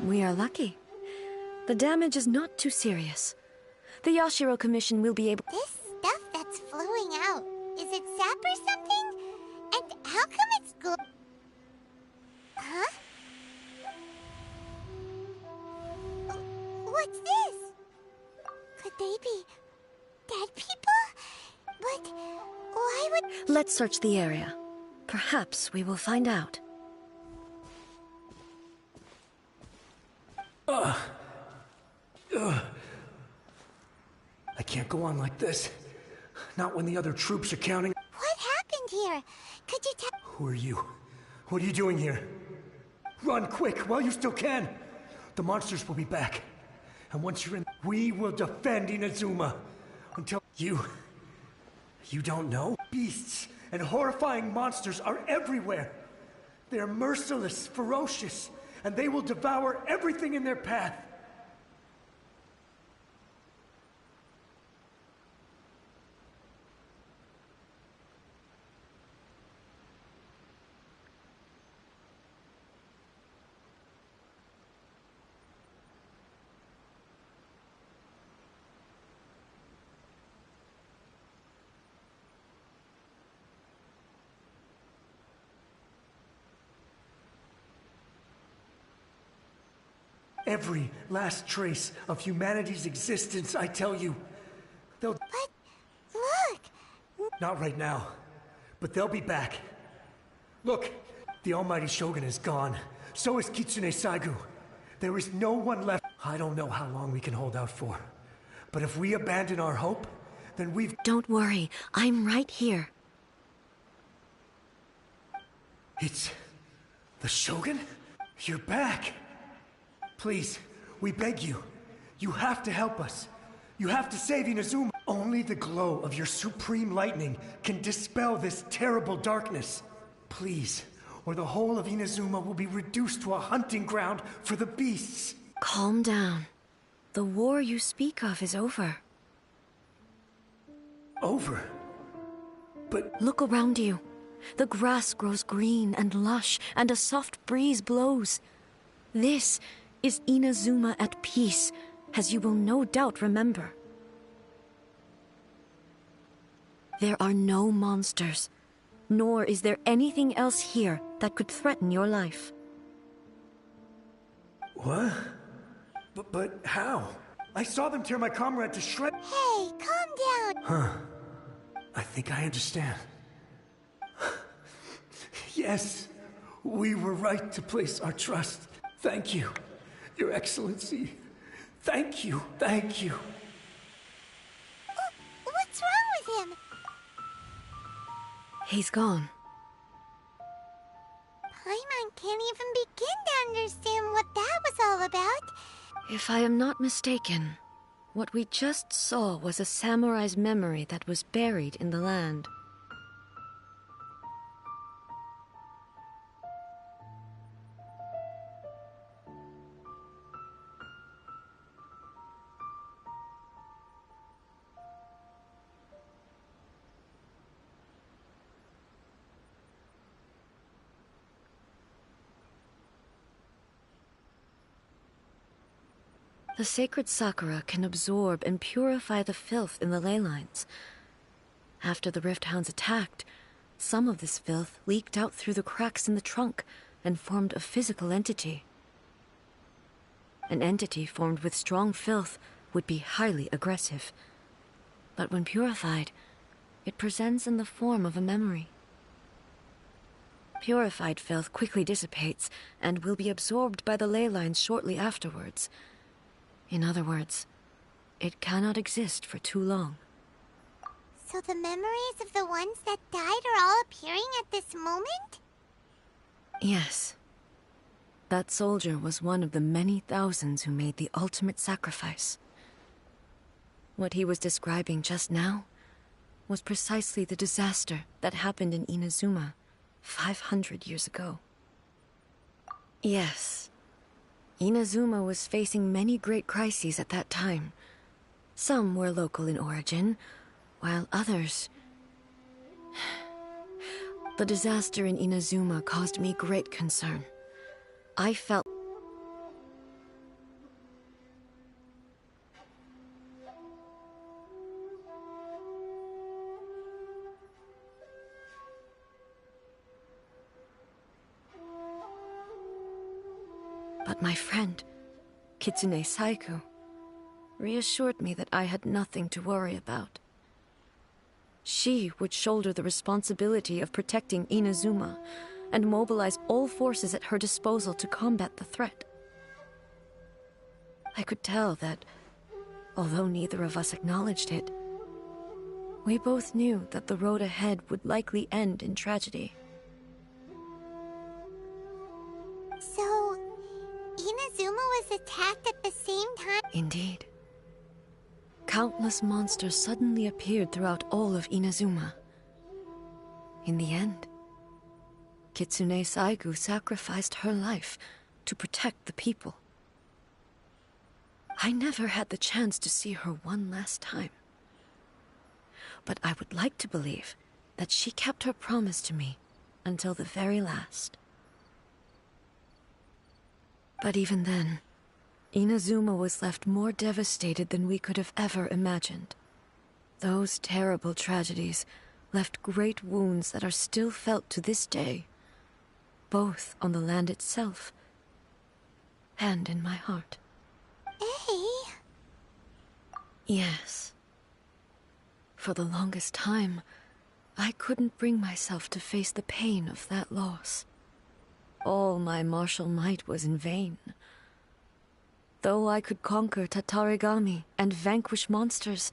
We are lucky. The damage is not too serious. The Yashiro Commission will be able— This stuff that's flowing out, is it sap or something? And how come it's good? Huh? What's this? Could they be dead people? But why would— Let's search the area. Perhaps we will find out. I can't go on like this. Not when the other troops are counting. What happened here? Could you tell— Who are you? What are you doing here? Run quick while you still can. The monsters will be back. And once you're in, we will defend Inazuma. Until you don't know? Beasts and horrifying monsters are everywhere. They're merciless, ferocious, and they will devour everything in their path. Every last trace of humanity's existence, I tell you. They'll— But look! Not right now, but they'll be back. Look, the almighty Shogun is gone. So is Kitsune Saigu. There is no one left. I don't know how long we can hold out for. But if we abandon our hope, then we've— Don't worry, I'm right here. It's the Shogun? You're back. Please, we beg you. You have to help us. You have to save Inazuma. Only the glow of your supreme lightning can dispel this terrible darkness. Please, or the whole of Inazuma will be reduced to a hunting ground for the beasts. Calm down. The war you speak of is over. Over? But Look around you. The grass grows green and lush, and a soft breeze blows. This is Inazuma at peace, as you will no doubt remember. There are no monsters, nor is there anything else here that could threaten your life. what? But how? I saw them tear my comrade to shreds. Hey, calm down! I think I understand. Yes, we were right to place our trust. Thank you, Your Excellency. Thank you, thank you. What's wrong with him? He's gone. Paimon can't even begin to understand what that was all about. If I am not mistaken, what we just saw was a samurai's memory that was buried in the land. The sacred sakura can absorb and purify the filth in the ley lines. After the Rift Hounds attacked, some of this filth leaked out through the cracks in the trunk and formed a physical entity. An entity formed with strong filth would be highly aggressive. But when purified, it presents in the form of a memory. Purified filth quickly dissipates and will be absorbed by the ley lines shortly afterwards. In other words, it cannot exist for too long. So the memories of the ones that died are all appearing at this moment? Yes. That soldier was one of the many thousands who made the ultimate sacrifice. What he was describing just now was precisely the disaster that happened in Inazuma 500 years ago. Yes. Inazuma was facing many great crises at that time. Some were local in origin, while others... The disaster in Inazuma caused me great concern. I felt... But my friend, Kitsune Saiku, reassured me that I had nothing to worry about. She would shoulder the responsibility of protecting Inazuma and mobilize all forces at her disposal to combat the threat. I could tell that, although neither of us acknowledged it, we both knew that the road ahead would likely end in tragedy. So, Inazuma was attacked at the same time? Indeed. Countless monsters suddenly appeared throughout all of Inazuma. In the end, Kitsune Saigu sacrificed her life to protect the people. I never had the chance to see her one last time. But I would like to believe that she kept her promise to me until the very last. But even then, Inazuma was left more devastated than we could have ever imagined. Those terrible tragedies left great wounds that are still felt to this day, both on the land itself and in my heart. Ei? Yes. For the longest time, I couldn't bring myself to face the pain of that loss. All my martial might was in vain. Though I could conquer Tatarigami and vanquish monsters,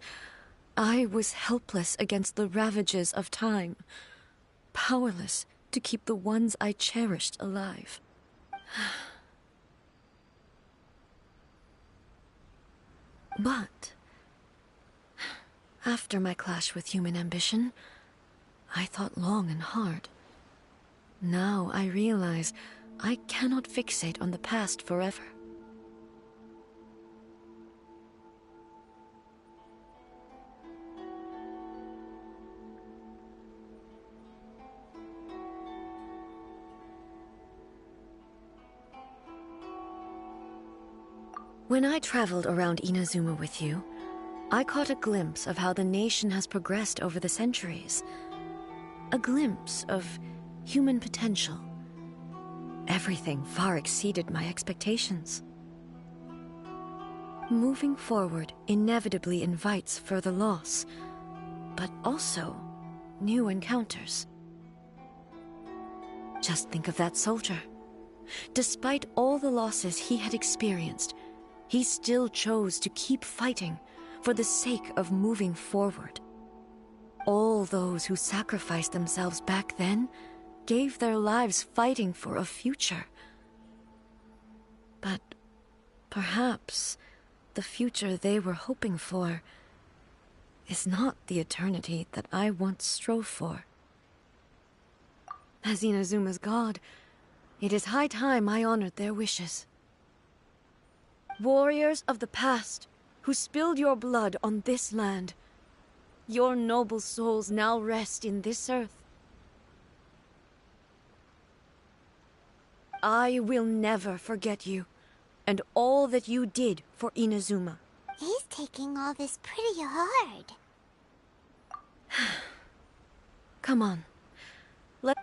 I was helpless against the ravages of time, powerless to keep the ones I cherished alive. But after my clash with human ambition, I thought long and hard. Now I realize I cannot fixate on the past forever. When I traveled around Inazuma with you, I caught a glimpse of how the nation has progressed over the centuries. A glimpse of human potential. Everything far exceeded my expectations. Moving forward inevitably invites further loss, but also new encounters. Just think of that soldier. Despite all the losses he had experienced, he still chose to keep fighting for the sake of moving forward. All those who sacrificed themselves back then gave their lives fighting for a future. But perhaps the future they were hoping for is not the eternity that I once strove for. As Inazuma's god, it is high time I honored their wishes. Warriors of the past, who spilled your blood on this land, your noble souls now rest in this earth. I will never forget you, and all that you did for Inazuma. He's taking all this pretty hard. Come on. Let...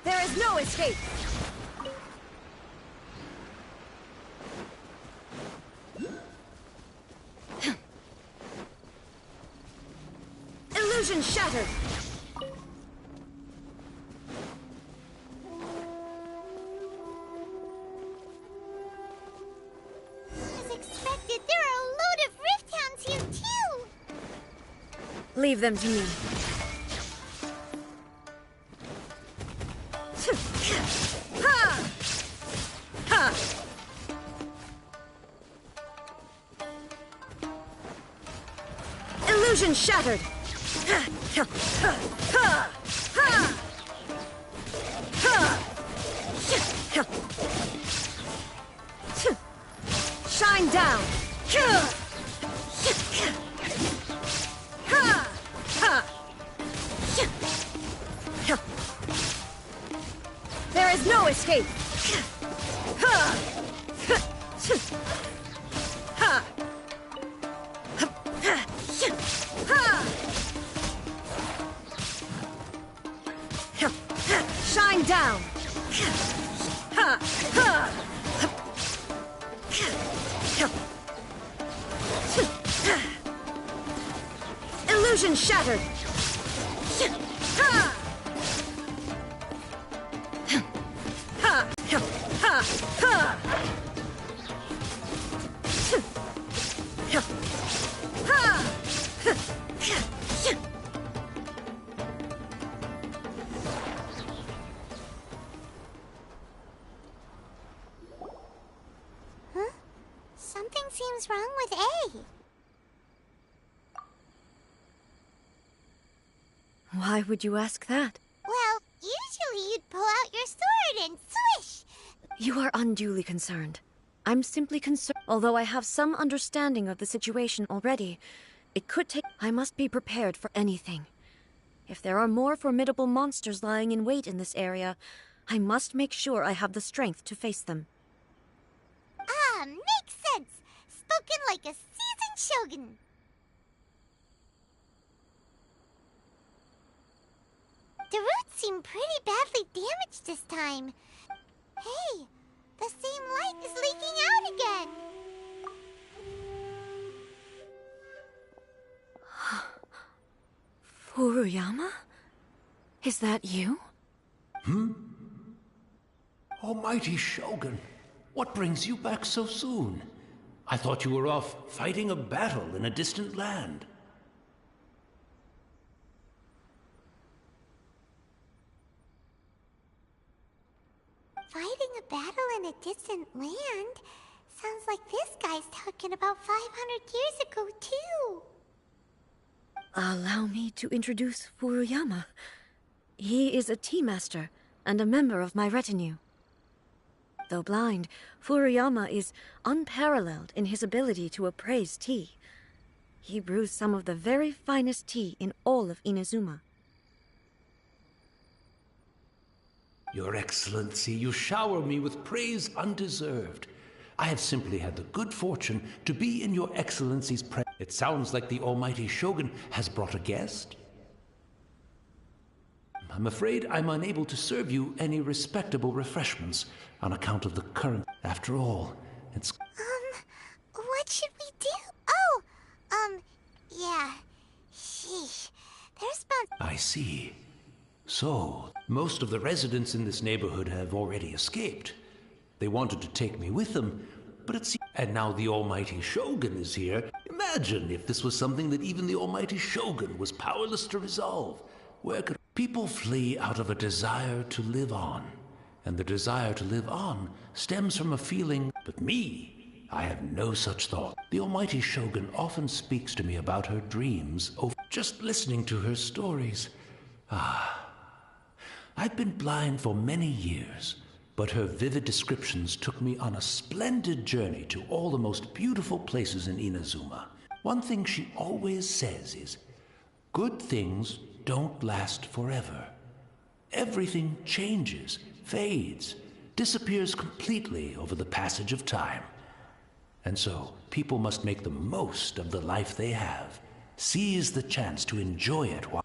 There is no escape! Illusion shattered! As expected, there are a load of Rift Hounds here too! Leave them to me. Ha! Ha! Illusion shattered! Shine down! There is no escape! Ha! Ha! Shine down! Ha! Ha! Illusion shattered! Ha! Ha! Ha! Ha! Huh? Something seems wrong with A. Why would you ask that? Well, usually you'd pull out your sword and swish. You are unduly concerned. I'm simply concerned. Although I have some understanding of the situation already, it could take. I must be prepared for anything. If there are more formidable monsters lying in wait in this area, I must make sure I have the strength to face them. Ah, makes sense. Spoken like a seasoned shogun. The roots seem pretty badly damaged this time. Hey, the same light is leaking out again. Furuyama? Is that you? Almighty Shogun, what brings you back so soon? I thought you were off fighting a battle in a distant land. Fighting a battle in a distant land? Sounds like this guy's talking about 500 years ago, too. Allow me to introduce Furuyama. He is a tea master and a member of my retinue. Though blind, Furuyama is unparalleled in his ability to appraise tea. He brews some of the very finest tea in all of Inazuma. Your Excellency, you shower me with praise undeserved. I have simply had the good fortune to be in Your Excellency's presence. It sounds like the Almighty Shogun has brought a guest. I'm afraid I'm unable to serve you any respectable refreshments on account of the current. After all, it's... What should we do? Yeah. Sheesh. There's bound... I see. So, most of the residents in this neighborhood have already escaped. They wanted to take me with them, but it's... And now the Almighty Shogun is here. Imagine if this was something that even the Almighty Shogun was powerless to resolve. Where could... People flee out of a desire to live on. And the desire to live on stems from a feeling... But me, I have no such thought. The Almighty Shogun often speaks to me about her dreams over just listening to her stories. I've been blind for many years, but her vivid descriptions took me on a splendid journey to all the most beautiful places in Inazuma. One thing she always says is, good things don't last forever. Everything changes, fades, disappears completely over the passage of time. And so, people must make the most of the life they have. Seize the chance to enjoy it while...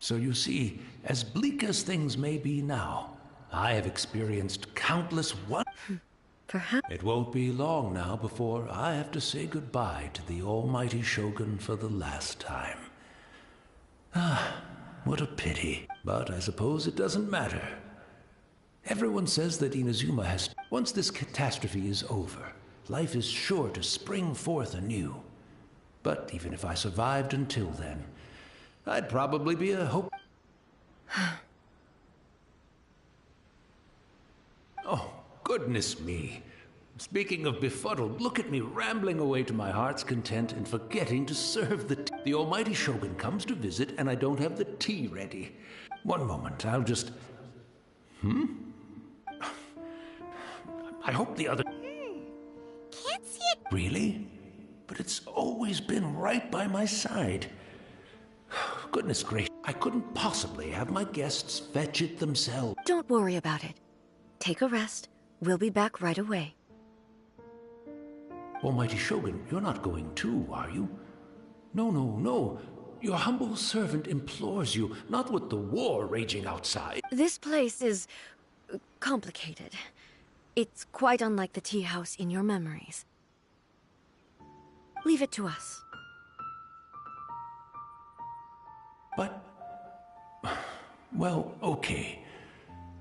So you see, as bleak as things may be now, I have experienced countless Perhaps... It won't be long now before I have to say goodbye to the Almighty Shogun for the last time. What a pity. But I suppose it doesn't matter. Everyone says that Inazuma has... Once this catastrophe is over, life is sure to spring forth anew. But even if I survived until then, I'd probably be a hope... Oh, goodness me. Speaking of befuddled, look at me rambling away to my heart's content and forgetting to serve the tea. The Almighty Shogun comes to visit and I don't have the tea ready. One moment, I'll just... I hope the other... Can't see it. Really? But it's always been right by my side. Goodness gracious, I couldn't possibly have my guests fetch it themselves. Don't worry about it. Take a rest. We'll be back right away. Almighty Shogun, you're not going too, are you? No, no, no. Your humble servant implores you, not with the war raging outside. This place is complicated. It's quite unlike the tea house in your memories. Leave it to us. But... well, okay.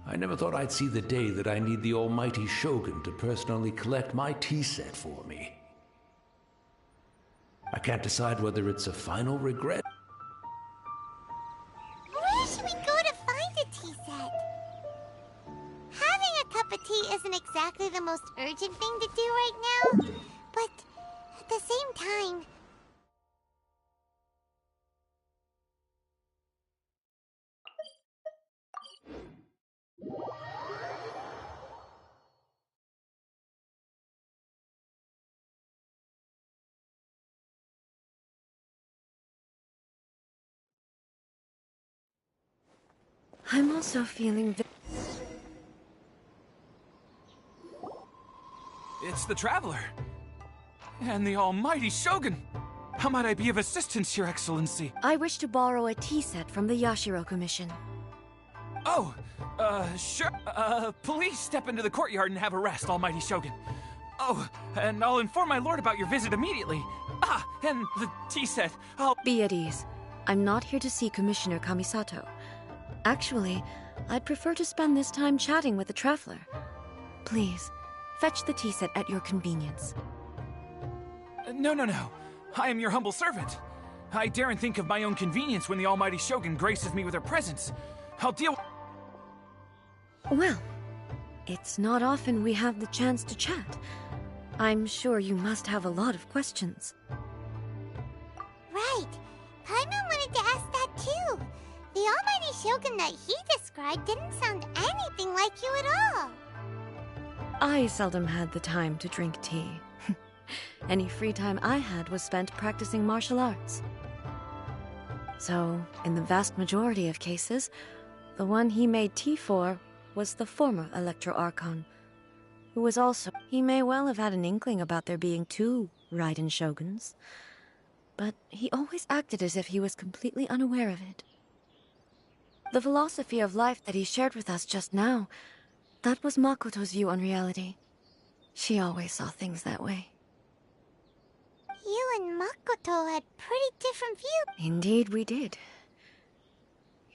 I never thought I'd see the day that I need the almighty Shogun to personally collect my tea set for me. I can't decide whether it's a final regret. Where should we go to find a tea set? Having a cup of tea isn't exactly the most urgent thing to do right now, but at the same time... I'm also feeling It's the Traveler. And the almighty Shogun. How might I be of assistance, Your Excellency? I wish to borrow a tea set from the Yashiro Commission. Oh, sure. Please step into the courtyard and have a rest, almighty Shogun. Oh, and I'll inform my lord about your visit immediately. Ah, and the tea set, Be at ease. I'm not here to see Commissioner Kamisato. Actually, I'd prefer to spend this time chatting with the Traveler. Please, fetch the tea set at your convenience. No. I am your humble servant. I daren't think of my own convenience when the almighty Shogun graces me with her presence. I'll deal... Well, it's not often we have the chance to chat. I'm sure you must have a lot of questions. Right. Paimon wanted to ask that too. The almighty Shogun that he described didn't sound anything like you at all. I seldom had the time to drink tea. Any free time I had was spent practicing martial arts. So, in the vast majority of cases, the one he made tea for was the former Electro Archon, who was also... He may well have had an inkling about there being two Raiden Shoguns, but he always acted as if he was completely unaware of it. The philosophy of life that he shared with us just now, that was Makoto's view on reality. She always saw things that way. You and Makoto had pretty different views. Indeed we did.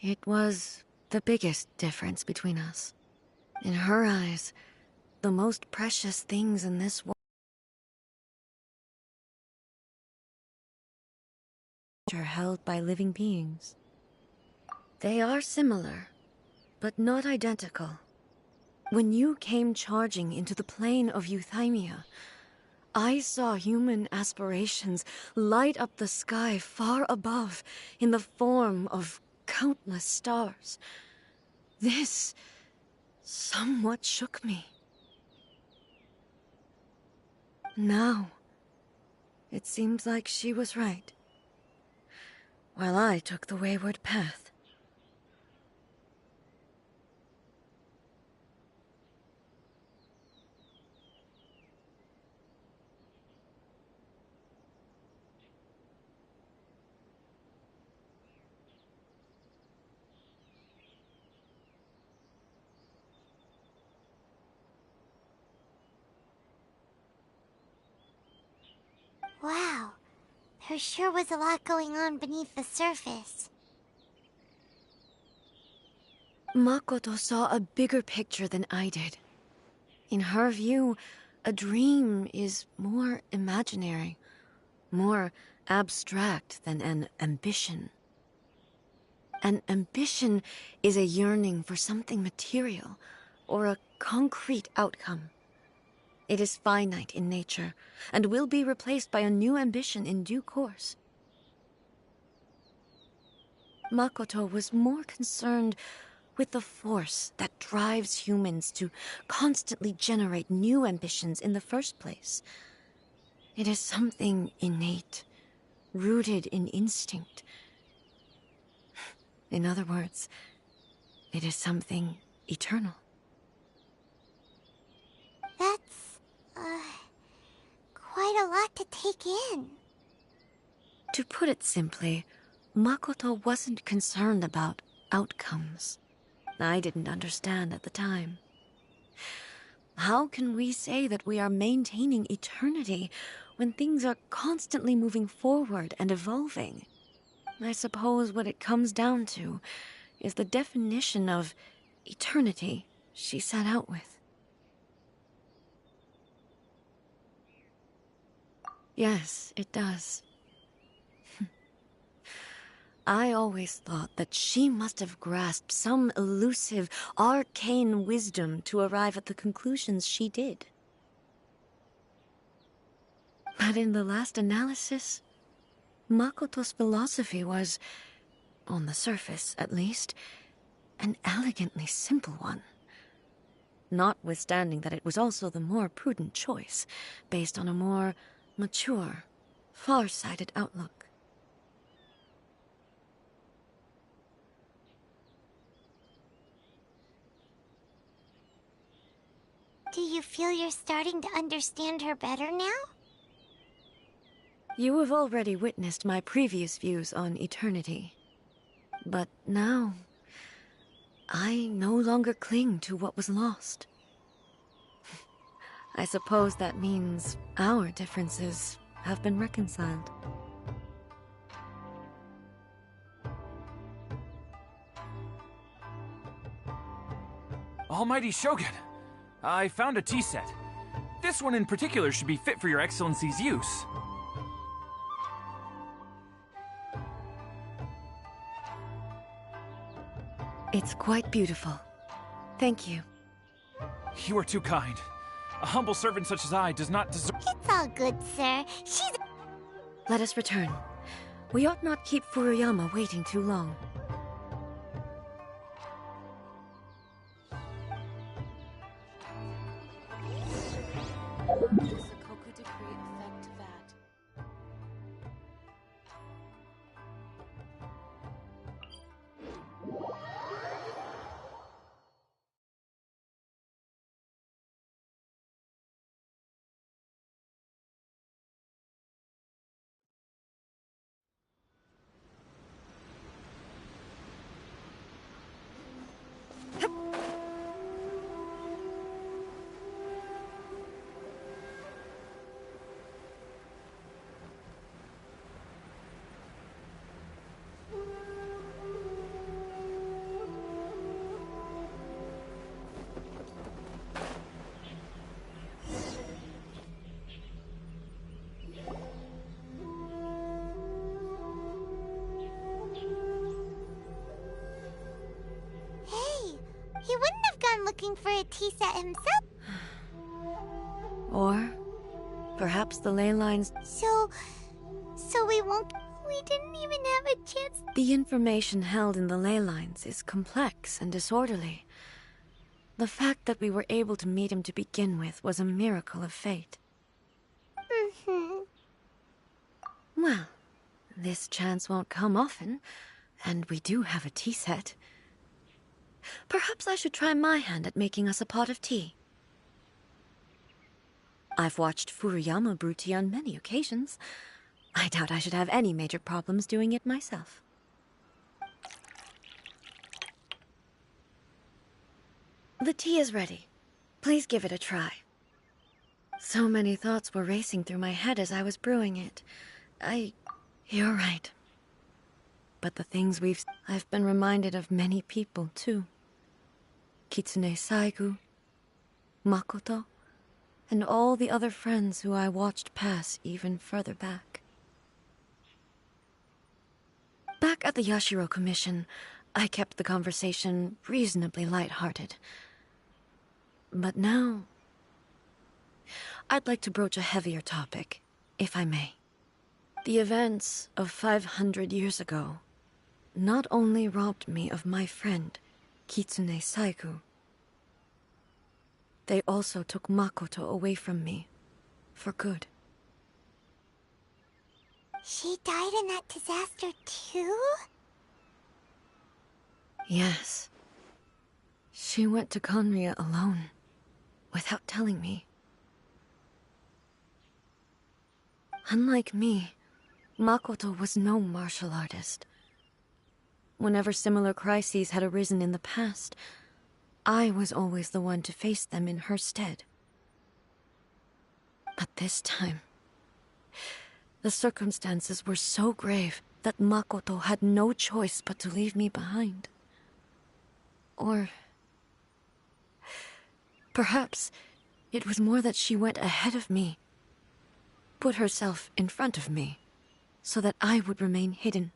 It was the biggest difference between us. In her eyes, the most precious things in this world are held by living beings. They are similar, but not identical. When you came charging into the plane of Euthymia, I saw human aspirations light up the sky far above in the form of countless stars. This somewhat shook me. Now, it seems like she was right, while I took the wayward path. Wow, there sure was a lot going on beneath the surface. Makoto saw a bigger picture than I did. In her view, a dream is more imaginary, more abstract than an ambition. An ambition is a yearning for something material, or a concrete outcome. It is finite in nature, and will be replaced by a new ambition in due course. Makoto was more concerned with the force that drives humans to constantly generate new ambitions in the first place. It is something innate, rooted in instinct. In other words, it is something eternal. That's, quite a lot to take in. To put it simply, Makoto wasn't concerned about outcomes. I didn't understand at the time. How can we say that we are maintaining eternity when things are constantly moving forward and evolving? I suppose what it comes down to is the definition of eternity she set out with. Yes, it does. I always thought that she must have grasped some elusive, arcane wisdom to arrive at the conclusions she did. But in the last analysis, Makoto's philosophy was, on the surface at least, an elegantly simple one. Notwithstanding that it was also the more prudent choice, based on a more mature, far-sighted outlook. Do you feel you're starting to understand her better now? You have already witnessed my previous views on eternity. But now, I no longer cling to what was lost. I suppose that means our differences have been reconciled. Almighty Shogun, I found a tea set. This one in particular should be fit for your Excellency's use. It's quite beautiful. Thank you. You are too kind. A humble servant such as I does not deserve— It's all good, sir. She's... Let us return. We ought not keep Furuyama waiting too long. Does the Koku decree affect that? He wouldn't have gone looking for a tea set himself. Or perhaps the ley lines... So we won't... We didn't even have a chance... The information held in the ley lines is complex and disorderly. The fact that we were able to meet him to begin with was a miracle of fate. Well, this chance won't come often, and we do have a tea set. Perhaps I should try my hand at making us a pot of tea. I've watched Furuyama brew tea on many occasions. I doubt I should have any major problems doing it myself. The tea is ready. Please give it a try. So many thoughts were racing through my head as I was brewing it. You're right. But the things I've been reminded of many people, too. Kitsune Saigu, Makoto, and all the other friends who I watched pass even further back. Back at the Yashiro Commission, I kept the conversation reasonably light-hearted. But now, I'd like to broach a heavier topic, if I may. The events of 500 years ago not only robbed me of my friend, Kitsune Saigu, they also took Makoto away from me, for good. She died in that disaster too? Yes. She went to Conria alone, without telling me. Unlike me, Makoto was no martial artist. Whenever similar crises had arisen in the past, I was always the one to face them in her stead. But this time, the circumstances were so grave that Makoto had no choice but to leave me behind. Or perhaps it was more that she went ahead of me, put herself in front of me, so that I would remain hidden.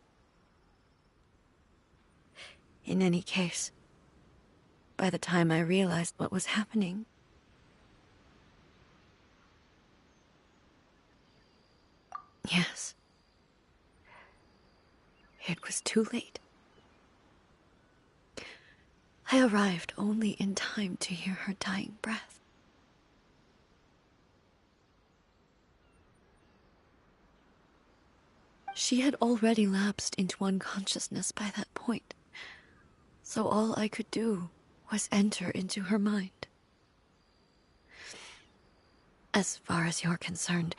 In any case, by the time I realized what was happening, yes, it was too late. I arrived only in time to hear her dying breath. She had already lapsed into unconsciousness by that point, so all I could do was enter into her mind. As far as you're concerned,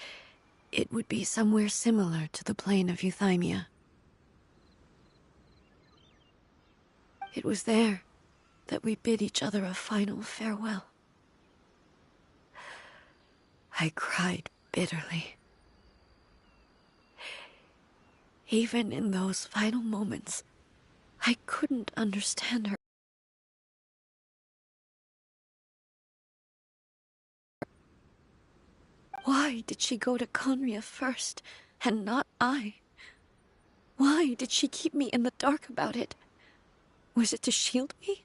it would be somewhere similar to the plane of Euthymia. It was there that we bid each other a final farewell. I cried bitterly. Even in those final moments, I couldn't understand her. Why did she go to Conria first, and not I? Why did she keep me in the dark about it? Was it to shield me?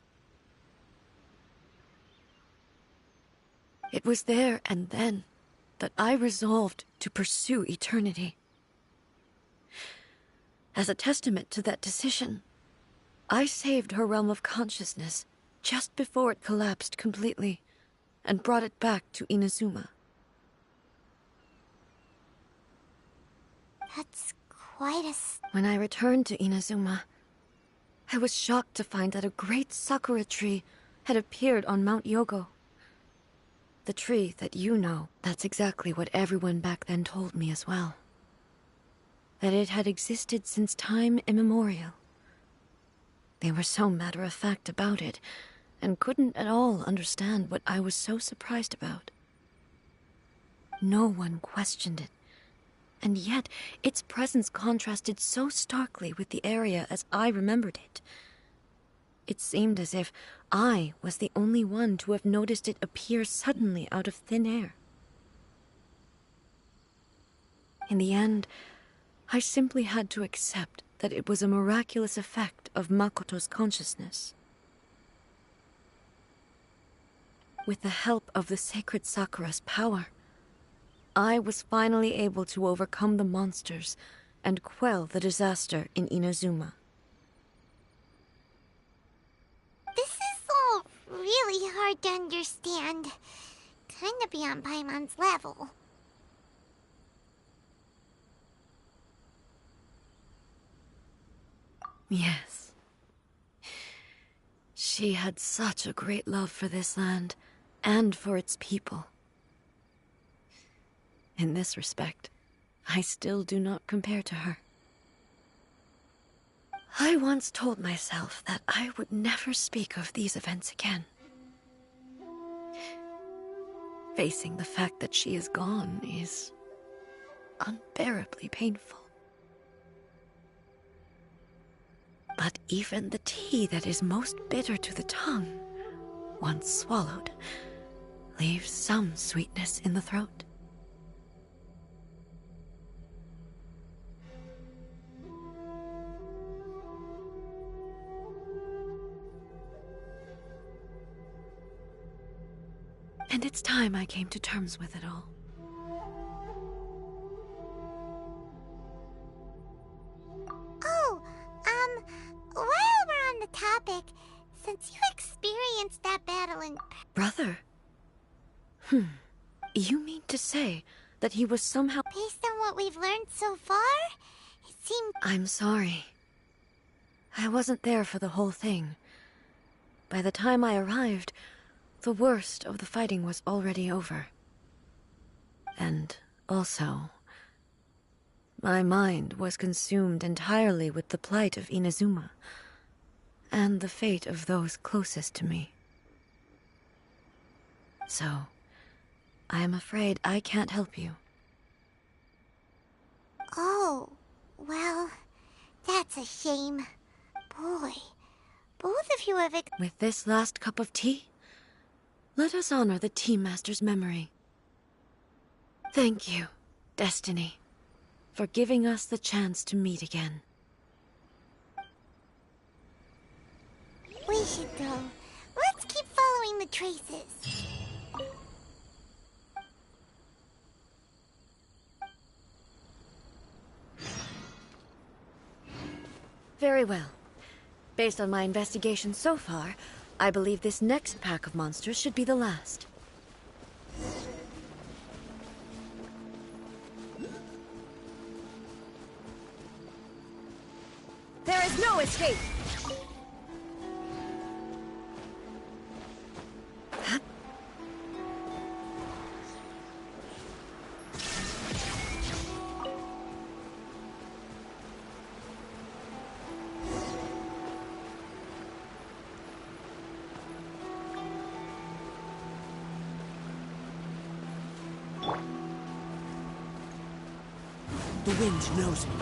It was there and then that I resolved to pursue eternity. As a testament to that decision, I saved her realm of consciousness just before it collapsed completely, and brought it back to Inazuma. That's quite a... When I returned to Inazuma, I was shocked to find that a great sakura tree had appeared on Mount Yogo. The tree that you know, that's exactly what everyone back then told me as well. That it had existed since time immemorial. They were so matter-of-fact about it, and couldn't at all understand what I was so surprised about. No one questioned it, and yet its presence contrasted so starkly with the area as I remembered it. It seemed as if I was the only one to have noticed it appear suddenly out of thin air. In the end, I simply had to accept that it was a miraculous effect of Makoto's consciousness. With the help of the sacred Sakura's power, I was finally able to overcome the monsters and quell the disaster in Inazuma. This is all really hard to understand. Kinda beyond Paimon's level. Yes. She had such a great love for this land, and for its people. In this respect, I still do not compare to her. I once told myself that I would never speak of these events again. Facing the fact that she is gone is unbearably painful. But even the tea that is most bitter to the tongue, once swallowed, leaves some sweetness in the throat. And it's time I came to terms with it all. Oh, while we're on the topic, since you experienced that battle in... Brother? You mean to say that he was somehow... Based on what we've learned so far, it seemed... I'm sorry. I wasn't there for the whole thing. By the time I arrived, the worst of the fighting was already over. And also, my mind was consumed entirely with the plight of Inazuma, and the fate of those closest to me. So, I am afraid I can't help you. Oh, well, that's a shame. Boy, both of you have With this last cup of tea, let us honor the Tea Master's memory. Thank you, Destiny, for giving us the chance to meet again. We should go. Let's keep following the traces. Very well. Based on my investigation so far, I believe this next pack of monsters should be the last. There is no escape! The wind knows me.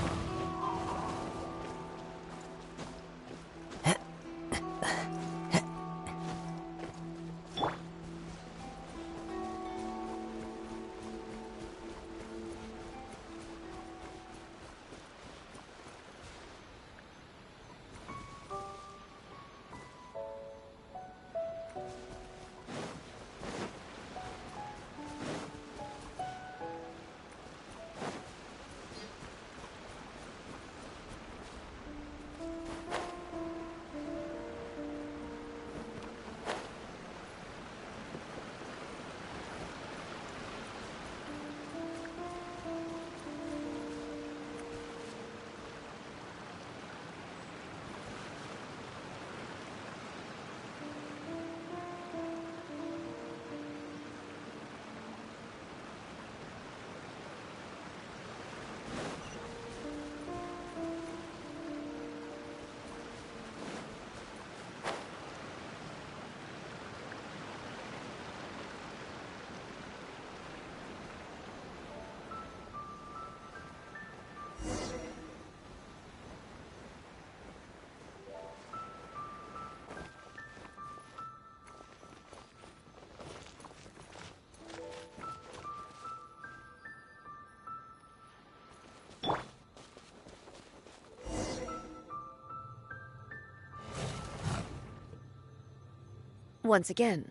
Once again.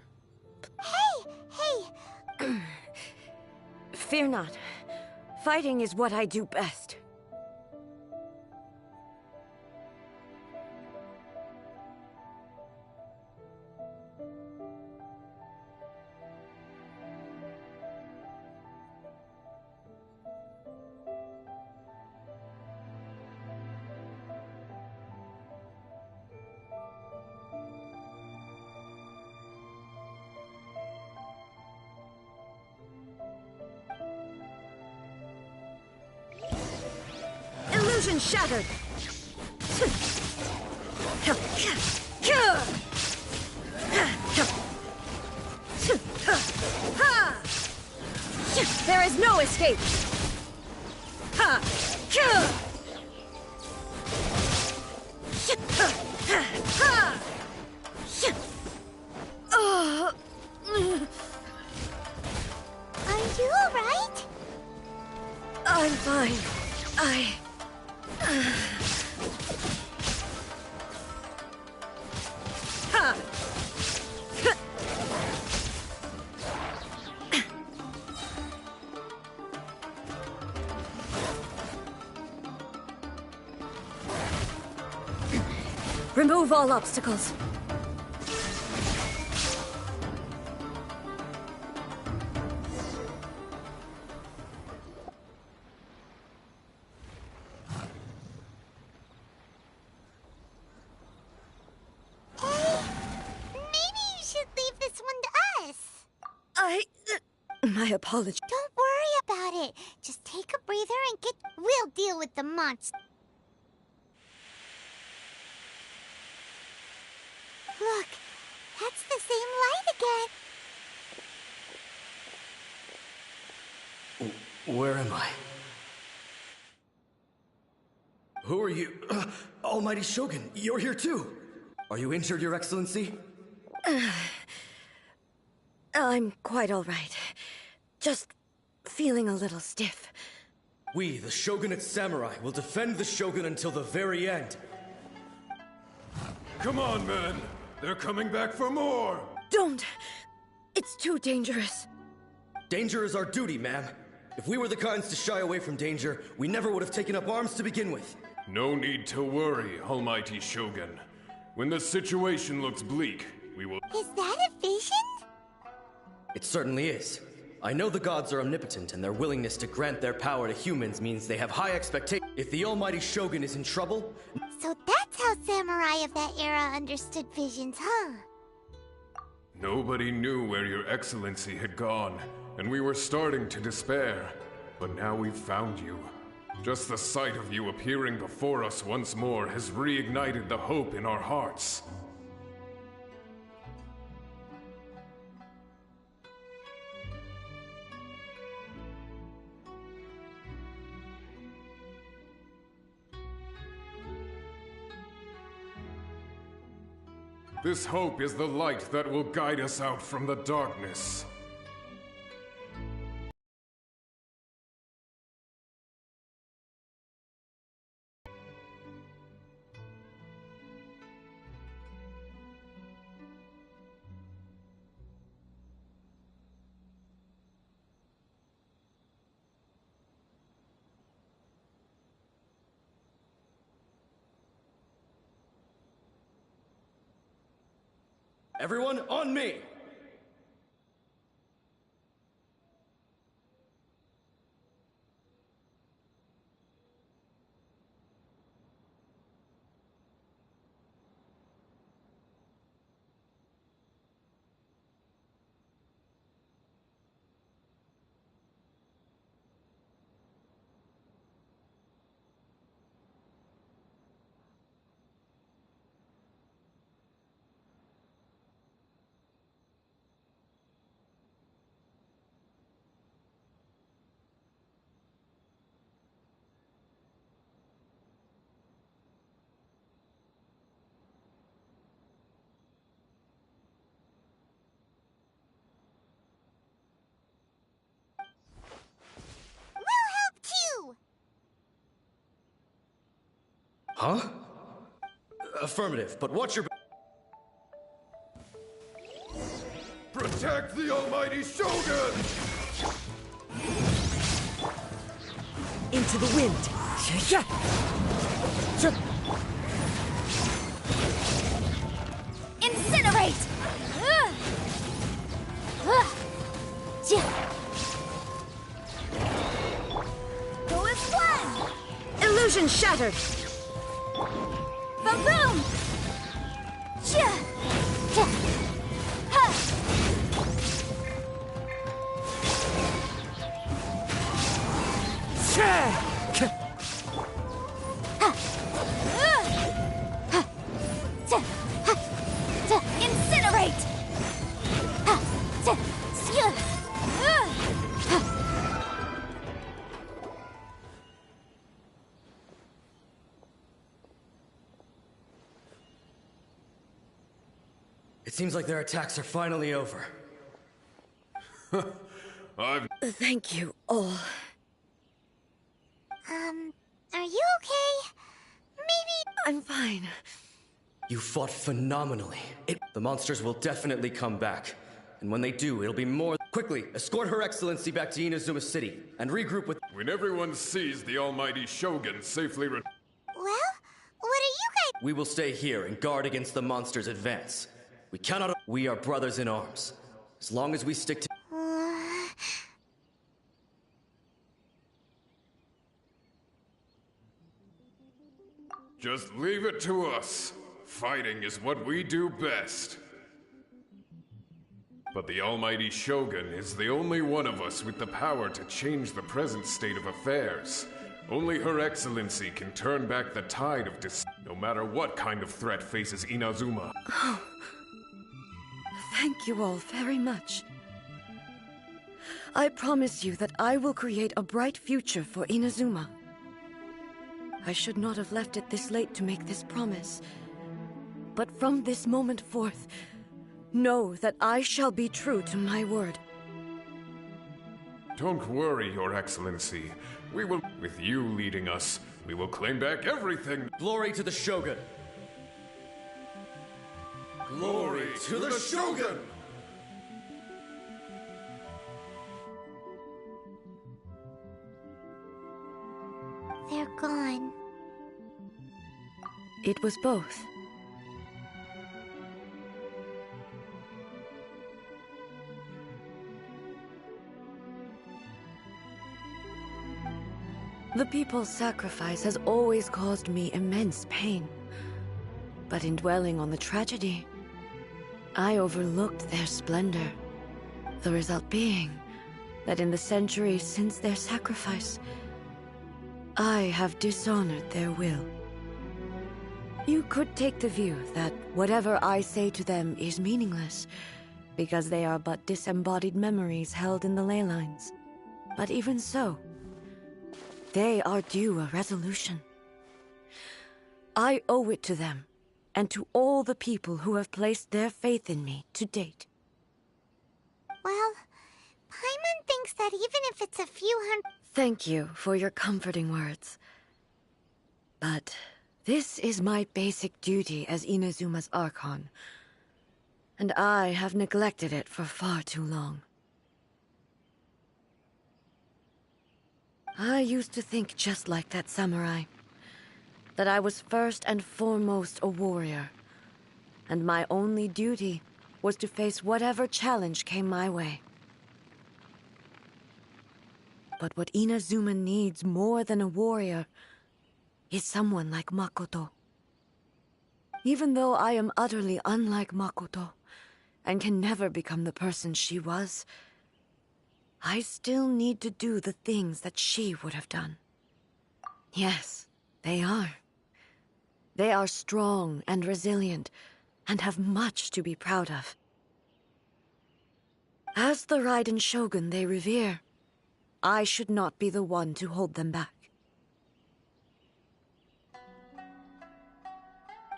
Hey! Fear not. Fighting is what I do best. Illusion shattered! There is no escape! Are you alright? I'm fine. Remove all obstacles. My apologies. Don't worry about it. Just take a breather and get... We'll deal with the monster. Look, that's the same light again. Where am I? Who are you? Almighty Shogun, you're here too! Are you injured, Your Excellency? I'm quite all right. Just feeling a little stiff. We, the Shogunate Samurai, will defend the Shogun until the very end. Come on, men! They're coming back for more! Don't! It's too dangerous. Danger is our duty, ma'am. If we were the kinds to shy away from danger, we never would have taken up arms to begin with. No need to worry, Almighty Shogun. When the situation looks bleak, we will... Is that a vision? It certainly is. I know the gods are omnipotent, and their willingness to grant their power to humans means they have high expectations. If the Almighty Shogun is in trouble... So that's how samurai of that era understood visions, huh? Nobody knew where Your Excellency had gone, and we were starting to despair. But now we've found you. Just the sight of you appearing before us once more has reignited the hope in our hearts. This hope is the light that will guide us out from the darkness. Everyone, on me! Huh? Affirmative, but watch your... Protect the Almighty Shogun! Into the wind! Incinerate! Go as planned! Illusion shattered! Boom! Incinerate! It seems like their attacks are finally over. Thank you all. Are you okay? Maybe... I'm fine. You fought phenomenally. The monsters will definitely come back. And when they do, it'll be more... Quickly, escort Her Excellency back to Inazuma City, and regroup with... When everyone sees the Almighty Shogun safely Well, what are you guys... We will stay here and guard against the monsters' advance. We cannot... We are brothers in arms. As long as we stick to... Just leave it to us. Fighting is what we do best. But the Almighty Shogun is the only one of us with the power to change the present state of affairs. Only Her Excellency can turn back the tide of no matter what kind of threat faces Inazuma. Oh. Thank you all very much. I promise you that I will create a bright future for Inazuma. I should not have left it this late to make this promise. But from this moment forth, know that I shall be true to my word. Don't worry, Your Excellency. We will, with you leading us, we will claim back everything. Glory to the Shogun! Glory to the Shogun! They're gone. It was both. The people's sacrifice has always caused me immense pain. But in dwelling on the tragedy, I overlooked their splendor. The result being that in the centuries since their sacrifice, I have dishonored their will. You could take the view that whatever I say to them is meaningless, because they are but disembodied memories held in the ley lines. But even so, they are due a resolution. I owe it to them, and to all the people who have placed their faith in me to date. Well, Paimon thinks that even if it's a few hundred... Thank you for your comforting words. But this is my basic duty as Inazuma's Archon, and I have neglected it for far too long. I used to think just like that samurai, that I was first and foremost a warrior, and my only duty was to face whatever challenge came my way. But what Inazuma needs more than a warrior is someone like Makoto. Even though I am utterly unlike Makoto, and can never become the person she was, I still need to do the things that she would have done. Yes, they are. They are strong and resilient, and have much to be proud of. As the Raiden Shogun they revere, I should not be the one to hold them back.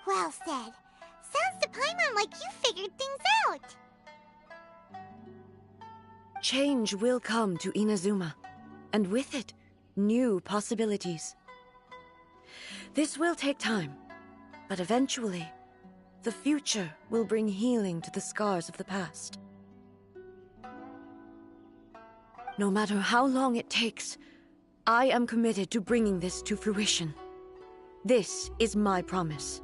Well said. Sounds to Paimon like you figured things out. Change will come to Inazuma, and with it, new possibilities. This will take time, but eventually, the future will bring healing to the scars of the past. No matter how long it takes, I am committed to bringing this to fruition. This is my promise.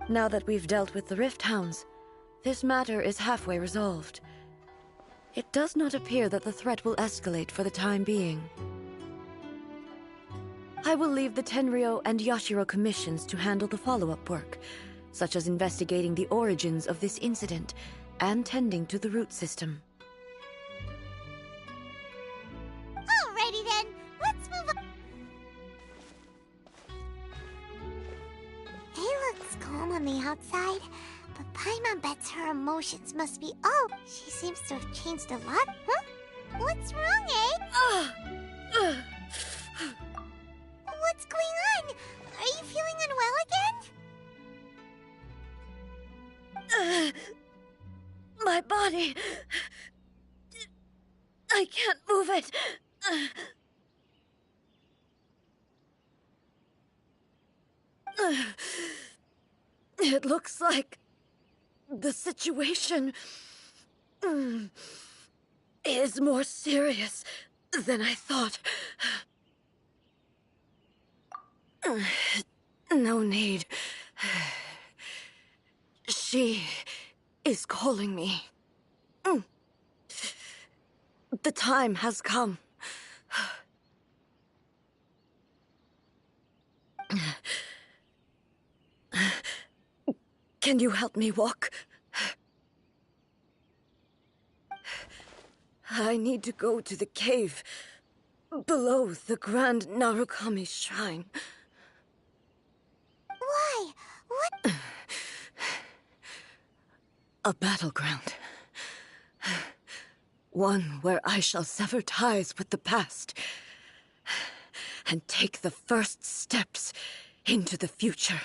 Now that we've dealt with the Rift Hounds, this matter is halfway resolved. It does not appear that the threat will escalate for the time being. I will leave the Tenryo and Yashiro commissions to handle the follow-up work, such as investigating the origins of this incident and tending to the root system. Alrighty then, let's move on. It looks calm on the outside, but Paimon bets her emotions must be... Oh, she seems to have changed a lot, huh? What's wrong, eh? What's going on? Are you feeling unwell again? My body... I can't move it. It looks like the situation is more serious than I thought. No need. She is calling me. The time has come. Can you help me walk? I need to go to the cave below the Grand Narukami Shrine. Why? What? A battleground. One where I shall sever ties with the past and take the first steps into the future.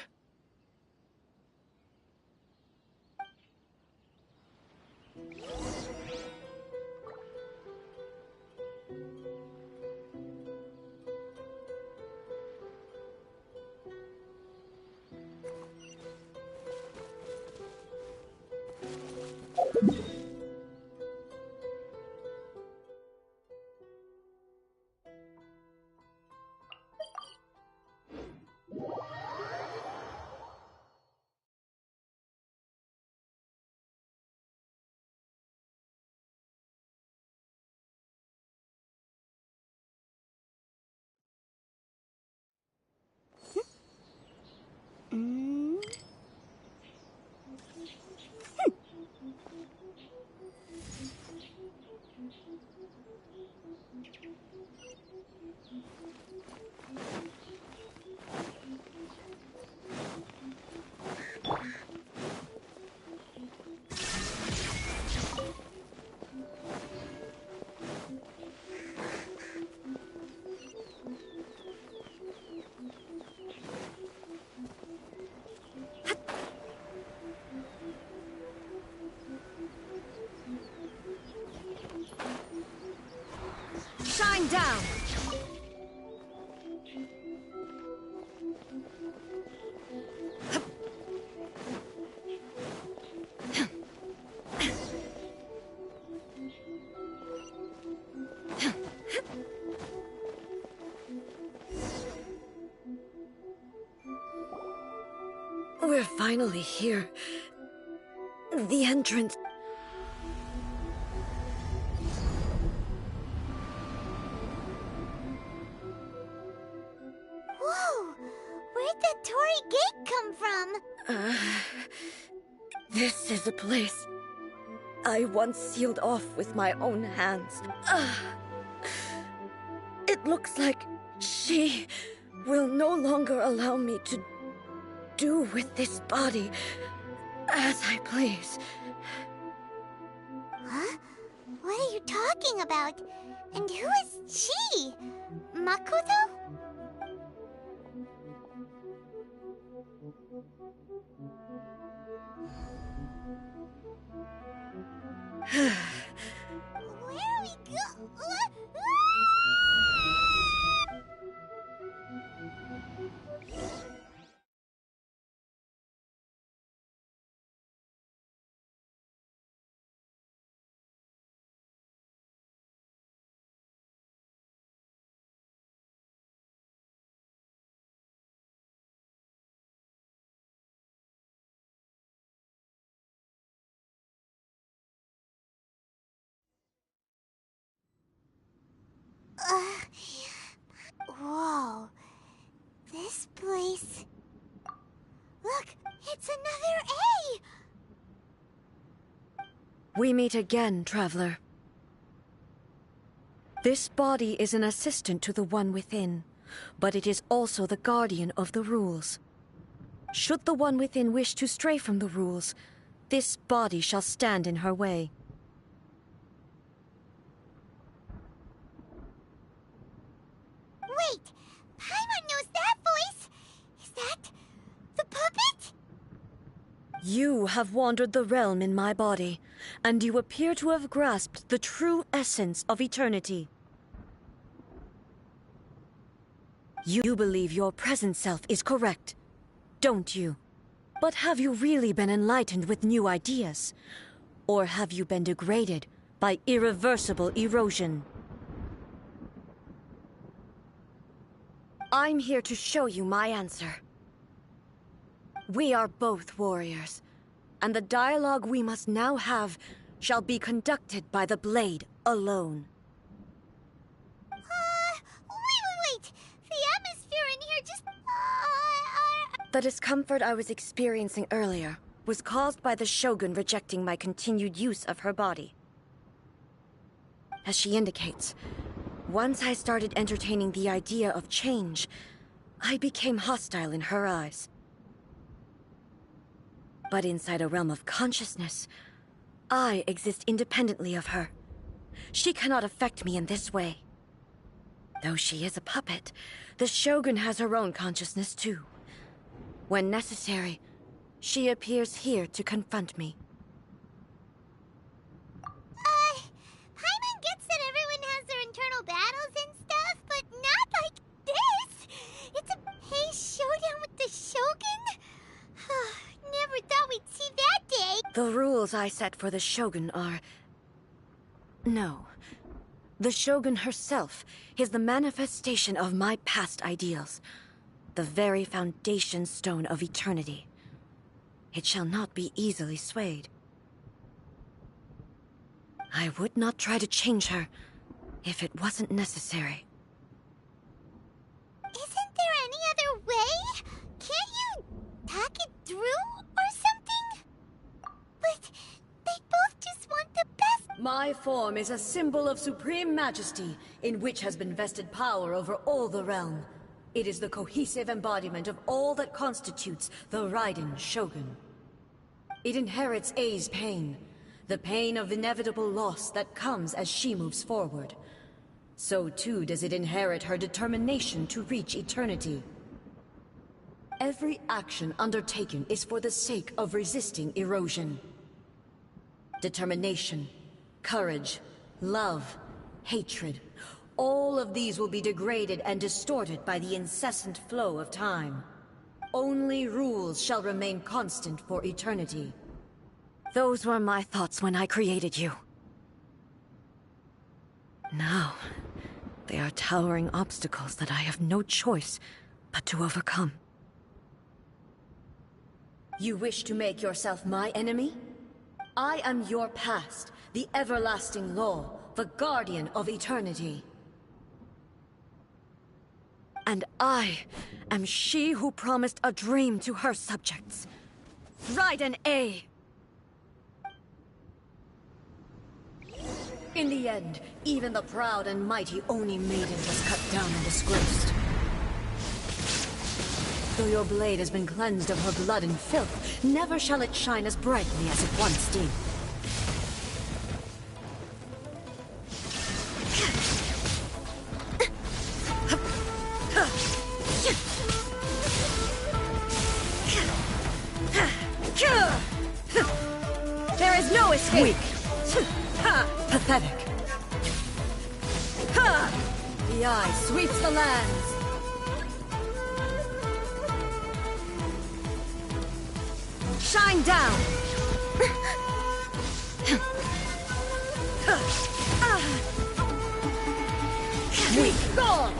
Shine down! We're finally here. The entrance. Whoa! Where'd the Torii Gate come from? This is a place I once sealed off with my own hands. It looks like she will no longer allow me to do with this body as I please. Huh? What are you talking about? And who is she? Makoto? Where are we Whoa. This place... Look, it's another A! We meet again, traveler. This body is an assistant to the One Within, but it is also the guardian of the rules. Should the One Within wish to stray from the rules, this body shall stand in her way. Wait! Paimon knows that voice! Is that... the puppet? You have wandered the realm in my body, and you appear to have grasped the true essence of eternity. You believe your present self is correct, don't you? But have you really been enlightened with new ideas? Or have you been degraded by irreversible erosion? I'm here to show you my answer. We are both warriors, and the dialogue we must now have shall be conducted by the blade alone. Wait! The atmosphere in here just... The discomfort I was experiencing earlier was caused by the Shogun rejecting my continued use of her body. As she indicates, once I started entertaining the idea of change, I became hostile in her eyes. But inside a realm of consciousness, I exist independently of her. She cannot affect me in this way. Though she is a puppet, the Shogun has her own consciousness too. When necessary, she appears here to confront me. Paimon gets that everyone has their internal battles and stuff, but not like this! It's a pay showdown with the Shogun? Never thought we'd see that day! The rules I set for the Shogun are... No. The Shogun herself is the manifestation of my past ideals. The very foundation stone of eternity. It shall not be easily swayed. I would not try to change her if it wasn't necessary. Isn't there any other way? Can't you talk it through or something? But they both just want the best. My form is a symbol of supreme majesty, in which has been vested power over all the realm. It is the cohesive embodiment of all that constitutes the Raiden Shogun. It inherits Ei's pain, the pain of inevitable loss that comes as she moves forward. So too does it inherit her determination to reach eternity. Every action undertaken is for the sake of resisting erosion. Determination, courage, love, hatred, all of these will be degraded and distorted by the incessant flow of time. Only rules shall remain constant for eternity. Those were my thoughts when I created you. Now, they are towering obstacles that I have no choice but to overcome. You wish to make yourself my enemy? I am your past, the everlasting law, the guardian of eternity. And I am she who promised a dream to her subjects. Raiden Ei! In the end, even the proud and mighty Oni Maiden was cut down and disgraced. Though your blade has been cleansed of her blood and filth, never shall it shine as brightly as it once did. There is no escape! Weak. Pathetic. The eye sweeps the lands. Shine down! Weak. Gone!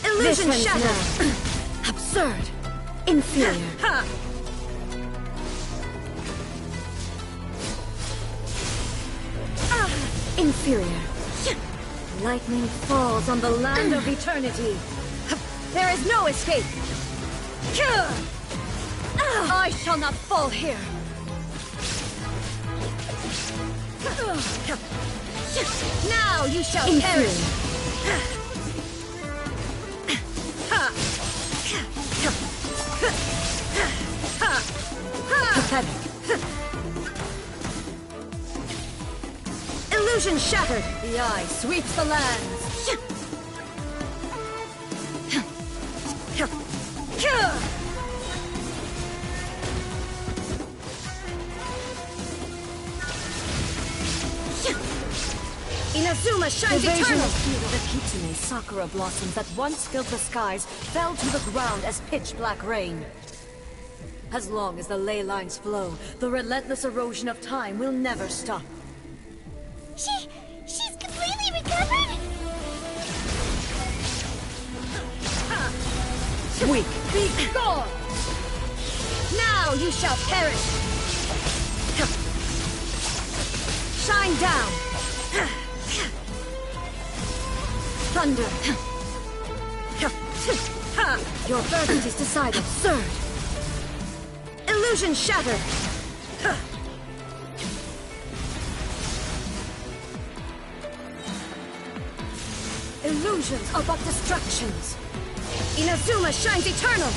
Illusion shattered! Absurd! Inferior! Inferior. Lightning falls on the land of eternity. There is no escape. I shall not fall here. Now you shall perish. Pathetic. Illusion shattered! The eye sweeps the lands! Inazuma shines eternal! The Kitsune sakura blossoms that once filled the skies fell to the ground as pitch-black rain. As long as the ley lines flow, the relentless erosion of time will never stop. She's completely recovered? Weak. Be gone! Now you shall perish! Shine down! Thunder! Your verdict is decided. Absurd! Illusion shattered! Illusions are but distractions. Inazuma shines eternal!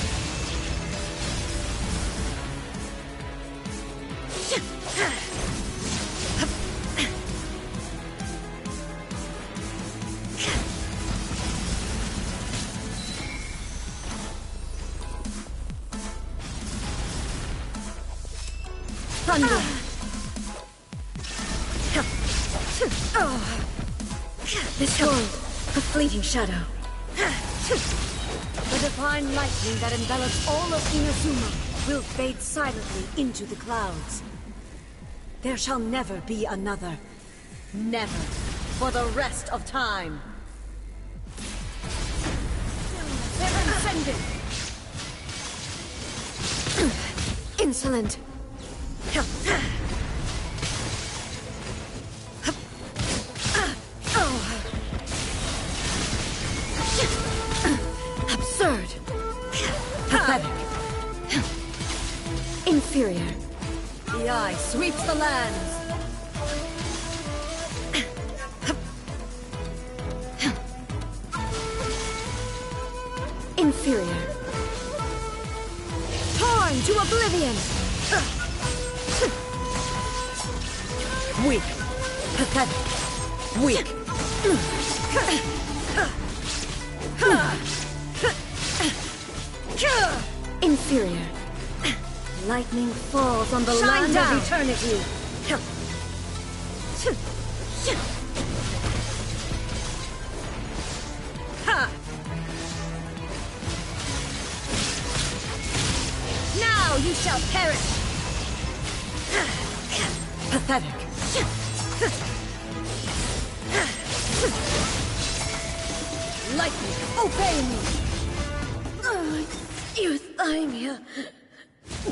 Thunder! This world, a fleeting shadow. The divine lightning that envelops all of Inazuma will fade silently into the clouds. There shall never be another. Never. For the rest of time. They're ascending! Insolent! Absurd! Pathetic! Inferior! The eye sweeps the lands! Inferior! Torn to oblivion! Weak! Pathetic! Weak! Inferior! Lightning falls on the land of eternity! Now you shall perish! Pathetic! Lightning, obey me! Euthymia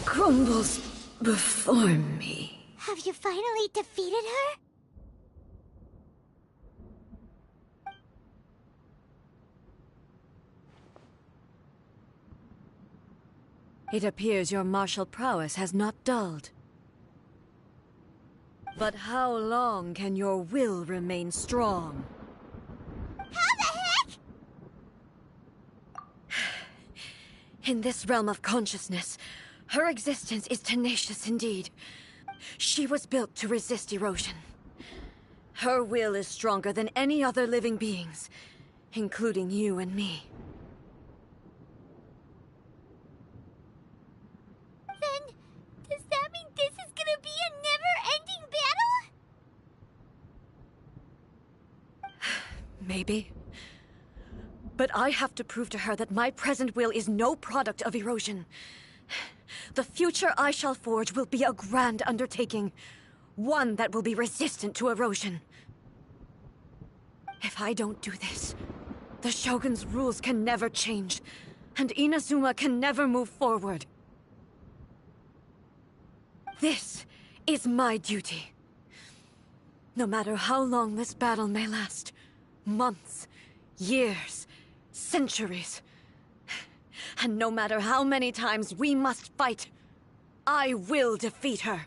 crumbles before me. Have you finally defeated her? It appears your martial prowess has not dulled. But how long can your will remain strong? How the heck? In this realm of consciousness, her existence is tenacious indeed. She was built to resist erosion. Her will is stronger than any other living being's, including you and me. Then, does that mean this is gonna be a never-ending battle? Maybe. But I have to prove to her that my present will is no product of erosion. The future I shall forge will be a grand undertaking. One that will be resistant to erosion. If I don't do this, the Shogun's rules can never change, and Inazuma can never move forward. This is my duty. No matter how long this battle may last, months, years, centuries, and no matter how many times we must fight, I will defeat her.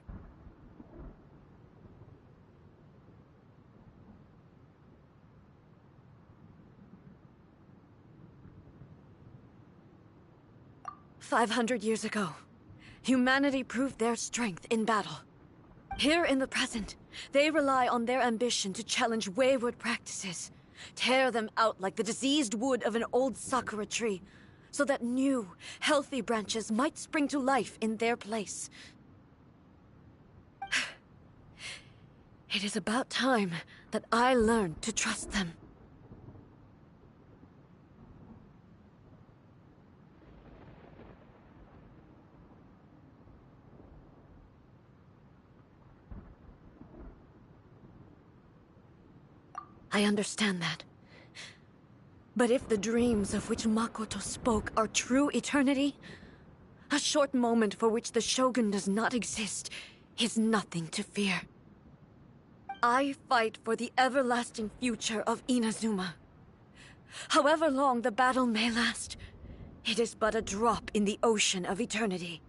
"500 years ago, humanity proved their strength in battle. Here in the present, they rely on their ambition to challenge wayward practices, tear them out like the diseased wood of an old sakura tree, so that new, healthy branches might spring to life in their place. It is about time that I learned to trust them. I understand that. But if the dreams of which Makoto spoke are true eternity, a short moment for which the Shogun does not exist is nothing to fear. I fight for the everlasting future of Inazuma. However long the battle may last, it is but a drop in the ocean of eternity.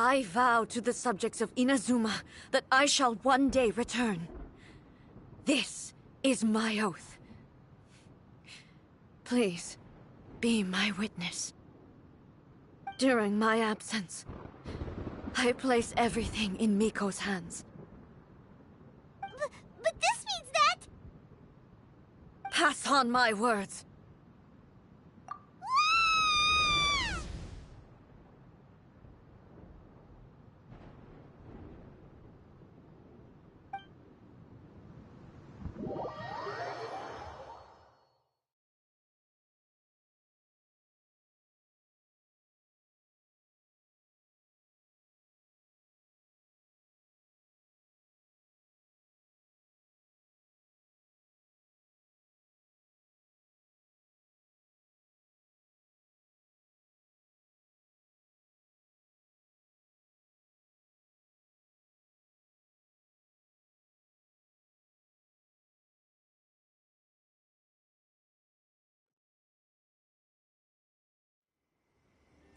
I vow to the subjects of Inazuma that I shall one day return. This is my oath. Please, be my witness. During my absence, I place everything in Miko's hands. But this means that... Pass on my words.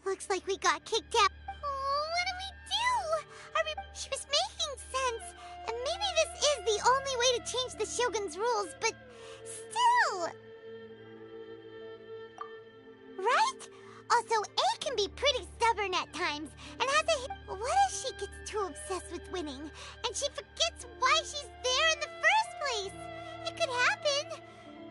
Looks like we got kicked out. Oh, what do we do? She was making sense. And maybe this is the only way to change the Shogun's rules, but still... Right? Also, A can be pretty stubborn at times, and has a... What if she gets too obsessed with winning, and she forgets why she's there in the first place? It could happen.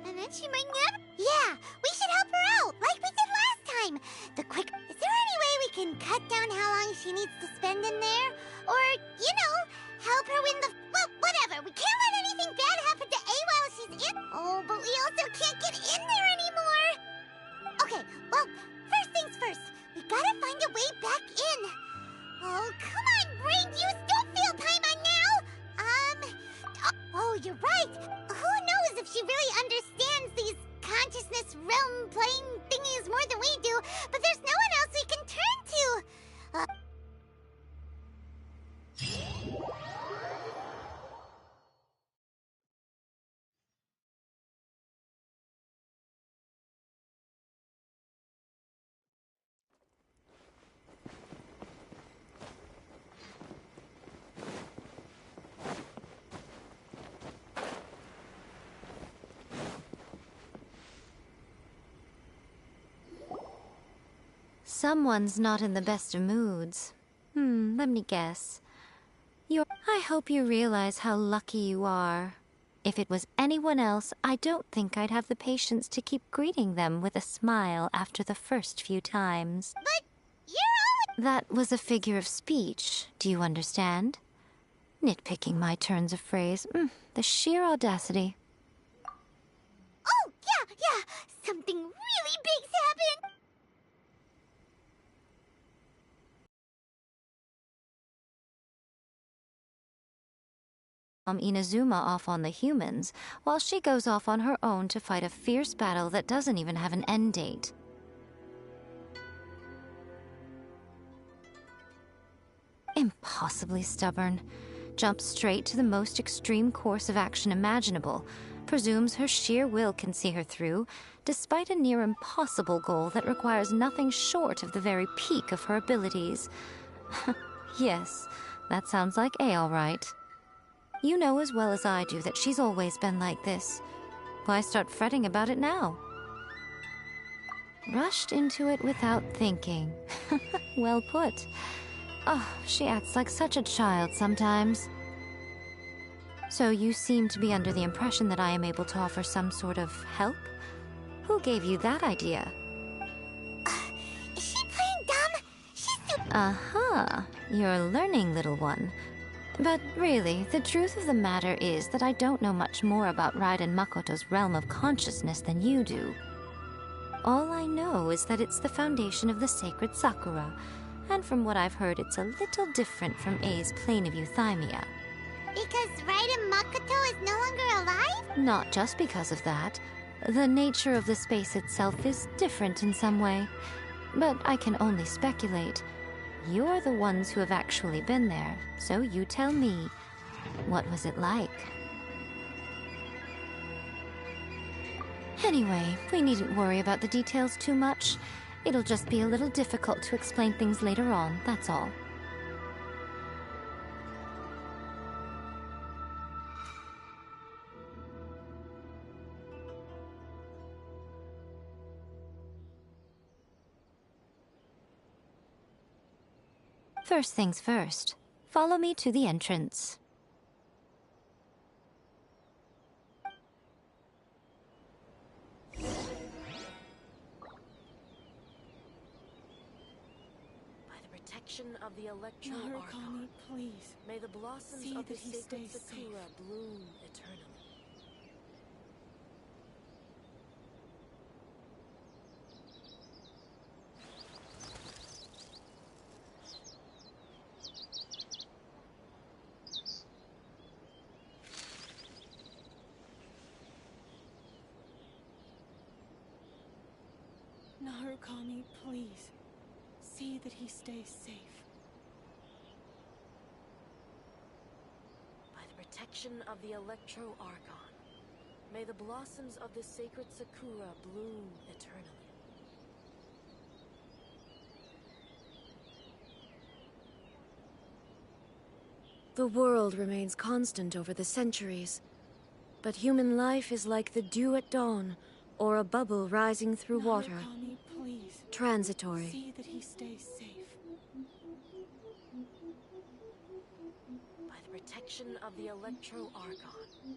And then she might never... Yeah, we should help her out, like we did last time. Is there any way we can cut down how long she needs to spend in there? Or, you know, help her win the... Well, whatever. We can't let anything bad happen to A while she's in... Oh, but we also can't get in there anymore. Okay, well, first things first. We gotta find a way back in. Oh, come on, brain juice. Don't feel Paimon now. Oh, you're right. Who knows if she really understands these consciousness realm playing thingies more than we do, but there's no one else we can turn to. Someone's not in the best of moods. Let me guess. I hope you realize how lucky you are. If it was anyone else, I don't think I'd have the patience to keep greeting them with a smile after the first few times. But you're That was a figure of speech, do you understand? Nitpicking my turns of phrase. The sheer audacity. Oh, yeah. Something really big's happened. Inazuma off on the humans, while she goes off on her own to fight a fierce battle that doesn't even have an end date. Impossibly stubborn. Jumps straight to the most extreme course of action imaginable, presumes her sheer will can see her through, despite a near impossible goal that requires nothing short of the very peak of her abilities. Yes, that sounds like A all right. You know as well as I do that she's always been like this. Why start fretting about it now? Rushed into it without thinking. Well put. Oh, she acts like such a child sometimes. So you seem to be under the impression that I am able to offer some sort of help? Who gave you that idea? Is she playing dumb? Aha, you're learning, little one. But really, the truth of the matter is that I don't know much more about Raiden Makoto's realm of consciousness than you do. All I know is that it's the foundation of the sacred Sakura, and from what I've heard, it's a little different from A's plane of euthymia. Because Raiden Makoto is no longer alive? Not just because of that. The nature of the space itself is different in some way. But I can only speculate. You're the ones who have actually been there, so you tell me, what was it like? Anyway, we needn't worry about the details too much. It'll just be a little difficult to explain things later on, that's all. First things first. Follow me to the entrance. Protection of the Electro Narukami, please. May the blossoms See of the that he sacred stays Sakura safe. bloom eternally. Narukami, please. See that he stays safe. By the protection of the Electro Archon, may the blossoms of the sacred Sakura bloom eternally. The world remains constant over the centuries, but human life is like the dew at dawn, or a bubble rising through water. Narukami, please. Transitory. See that he stays safe. By the protection of the Electro Archon,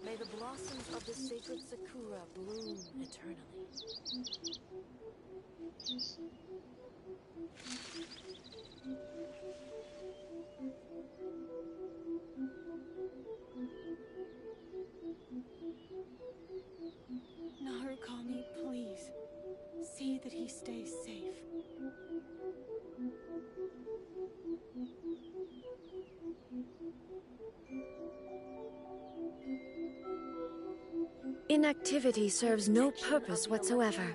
may the blossoms of the sacred Sakura bloom eternally. Narukami, please. See that he stays safe. Inactivity serves no purpose whatsoever.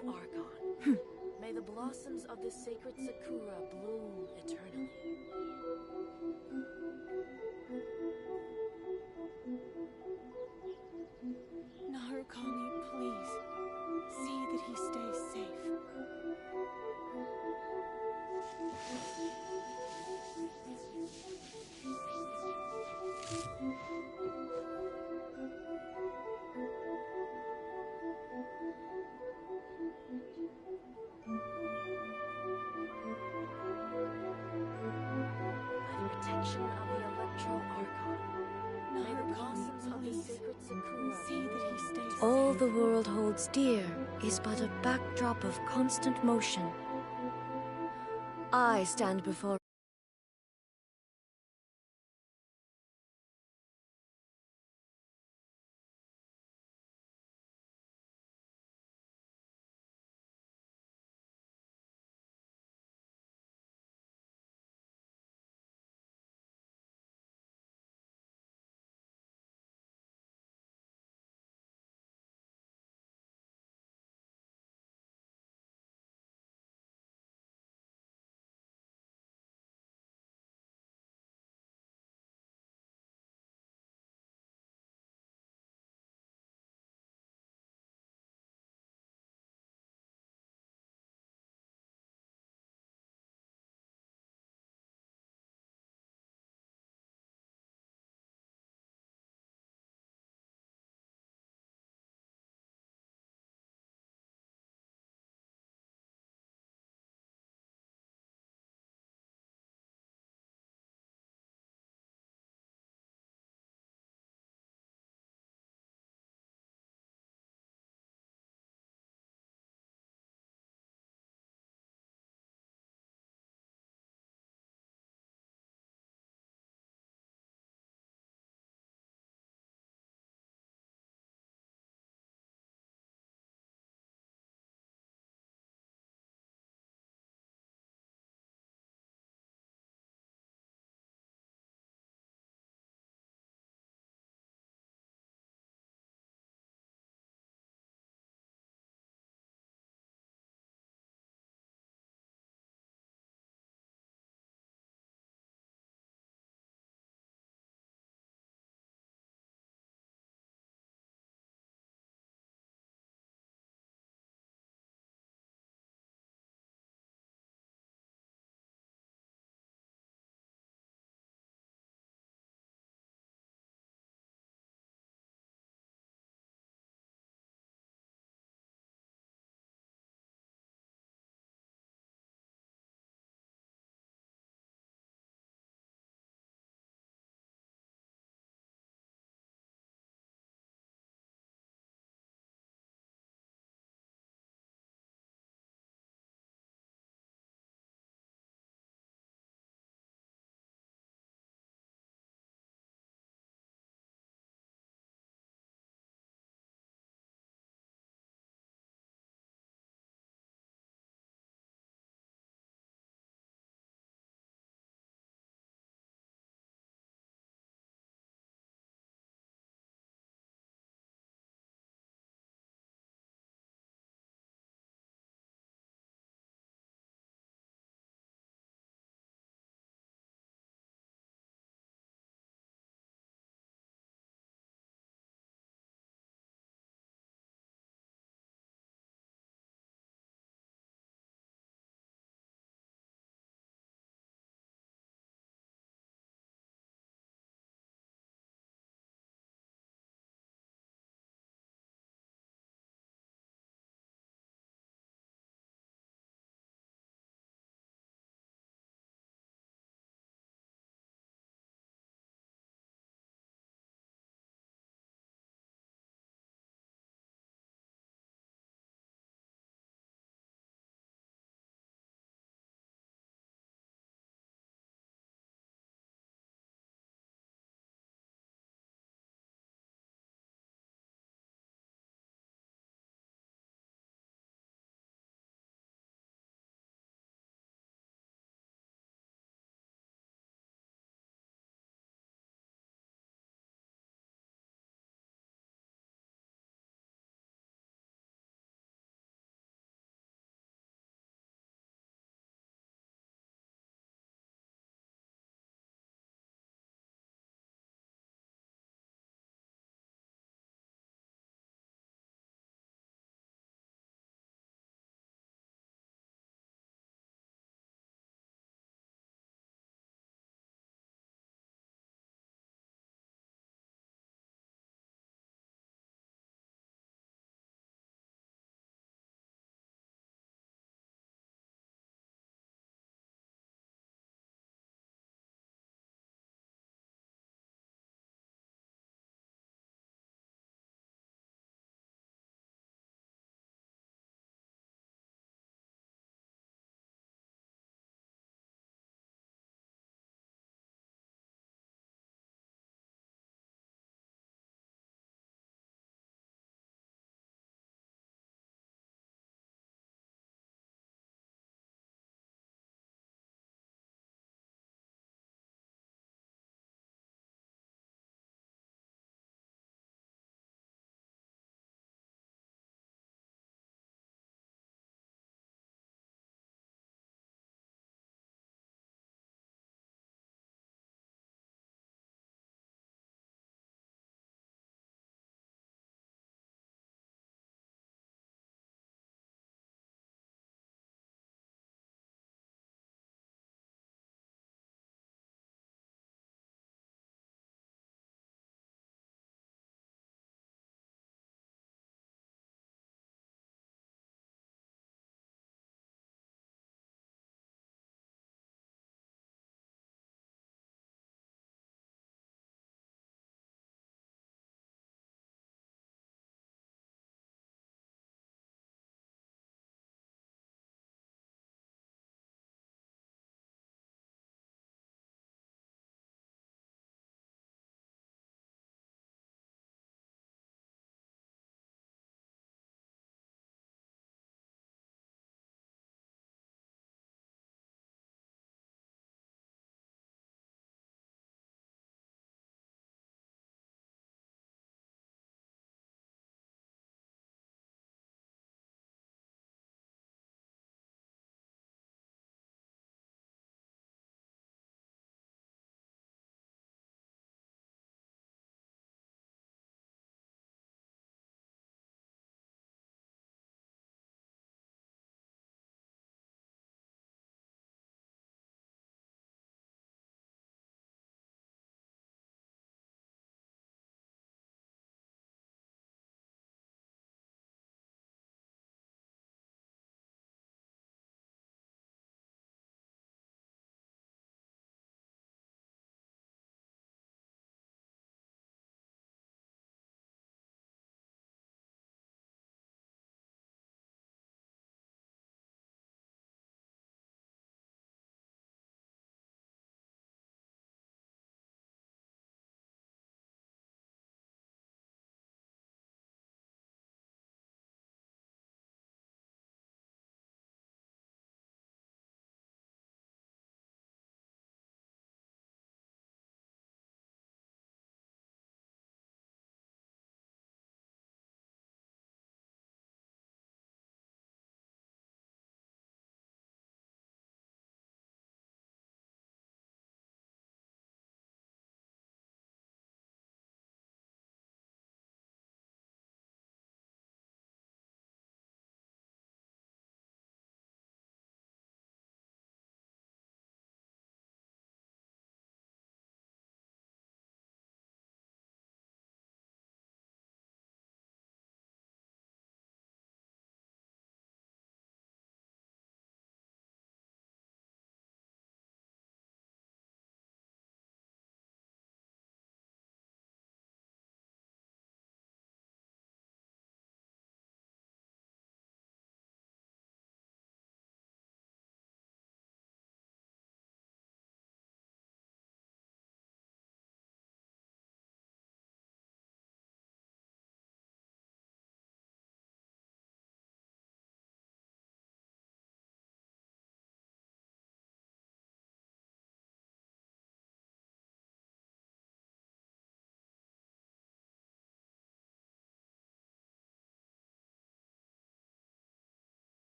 May the blossoms of the sacred Sakura bloom eternally. Narukami, please. See that he stays safe. By the protection of the Electro Archon, may the blossoms of the sacred Sakura See that he stays all safe. the world holds dear is but a backdrop of constant motion. I stand before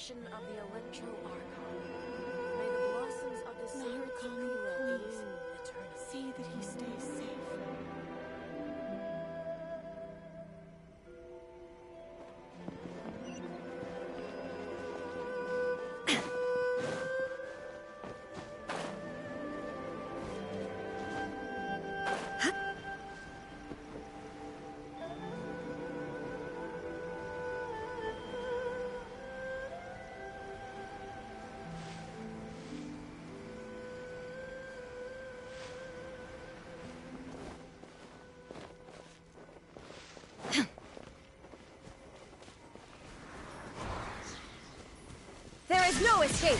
protection of the Electro Archon. May the blossoms of the Narukami, please. See that he stays safe. There is no escape!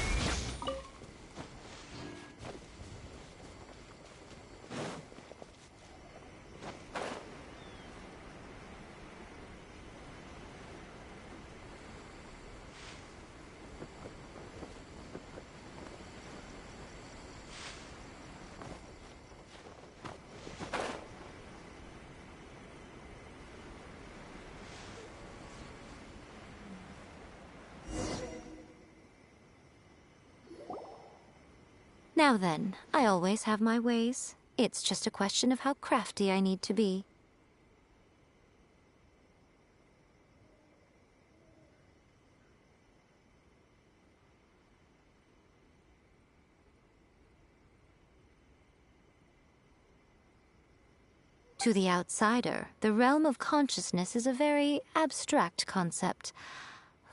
Now then, I always have my ways. It's just a question of how crafty I need to be. To the outsider, the realm of consciousness is a very abstract concept.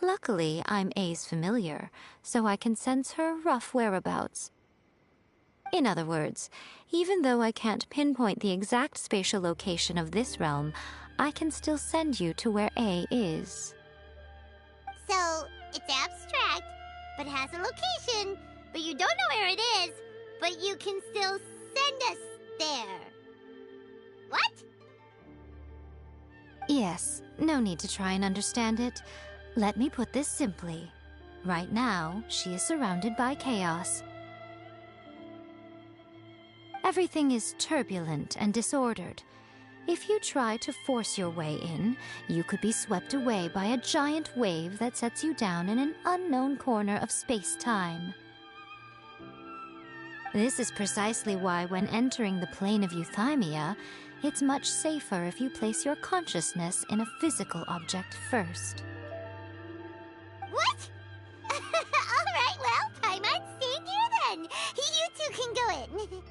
Luckily, I'm A's familiar, so I can sense her rough whereabouts. In other words, even though I can't pinpoint the exact spatial location of this realm, I can still send you to where A is. So, it's abstract, but has a location, but you don't know where it is, but you can still send us there. What? Yes, no need to try and understand it. Let me put this simply. Right now, she is surrounded by chaos. Everything is turbulent and disordered. If you try to force your way in, you could be swept away by a giant wave that sets you down in an unknown corner of space-time. This is precisely why when entering the plane of Euthymia, it's much safer if you place your consciousness in a physical object first. What? Alright, well, Paimon, stay here then. You two can go in.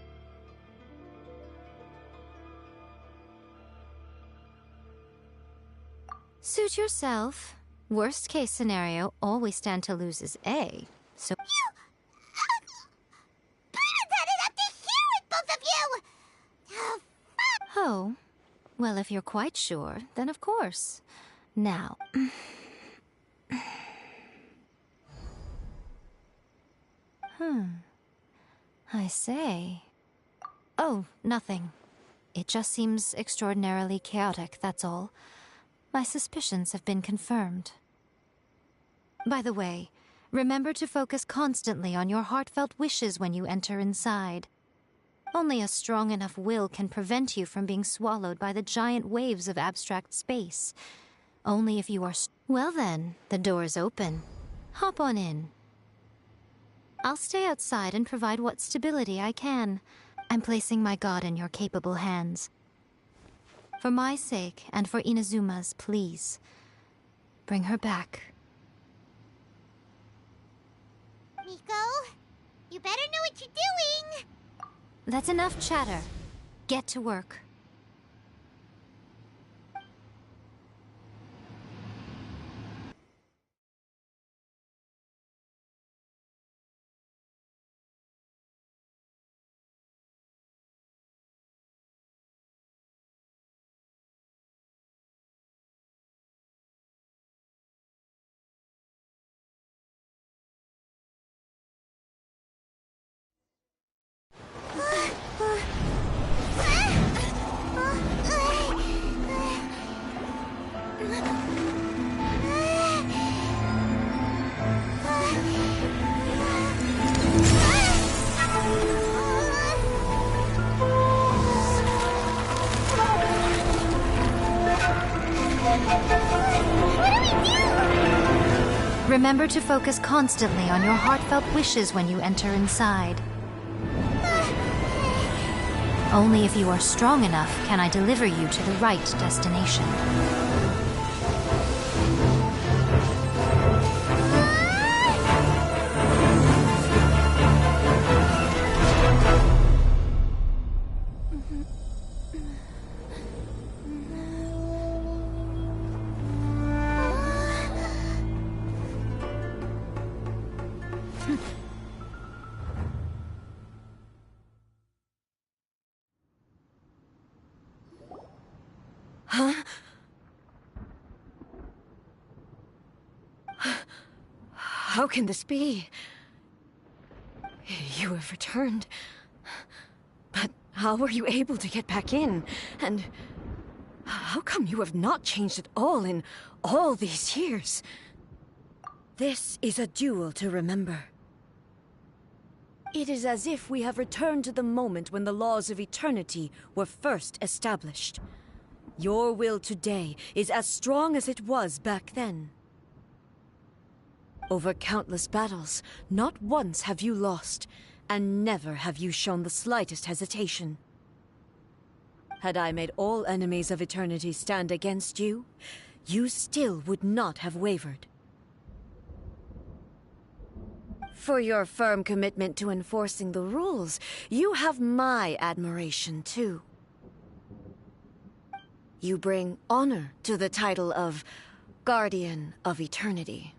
Suit yourself. Worst case scenario, all we stand to lose is A. So Paimon had it up to here with both of you! Oh, fuck! Oh, well, if you're quite sure, then of course. Now... I say... Oh, nothing. It just seems extraordinarily chaotic, that's all. My suspicions have been confirmed. By the way, remember to focus constantly on your heartfelt wishes when you enter inside. Only a strong enough will can prevent you from being swallowed by the giant waves of abstract space. Only if you are... Well then, the door's open. Hop on in. I'll stay outside and provide what stability I can. I'm placing my god in your capable hands. For my sake, and for Inazuma's, please. Bring her back. Miko, you better know what you're doing! That's enough chatter. Get to work. Remember to focus constantly on your heartfelt wishes when you enter inside. Only if you are strong enough can I deliver you to the right destination. Huh? How can this be? You have returned. But how were you able to get back in? And how come you have not changed at all in all these years? This is a duel to remember. It is as if we have returned to the moment when the laws of eternity were first established. Your will today is as strong as it was back then. Over countless battles, not once have you lost, and never have you shown the slightest hesitation. Had I made all enemies of eternity stand against you, you still would not have wavered. For your firm commitment to enforcing the rules, you have my admiration too. You bring honor to the title of Guardian of Eternity.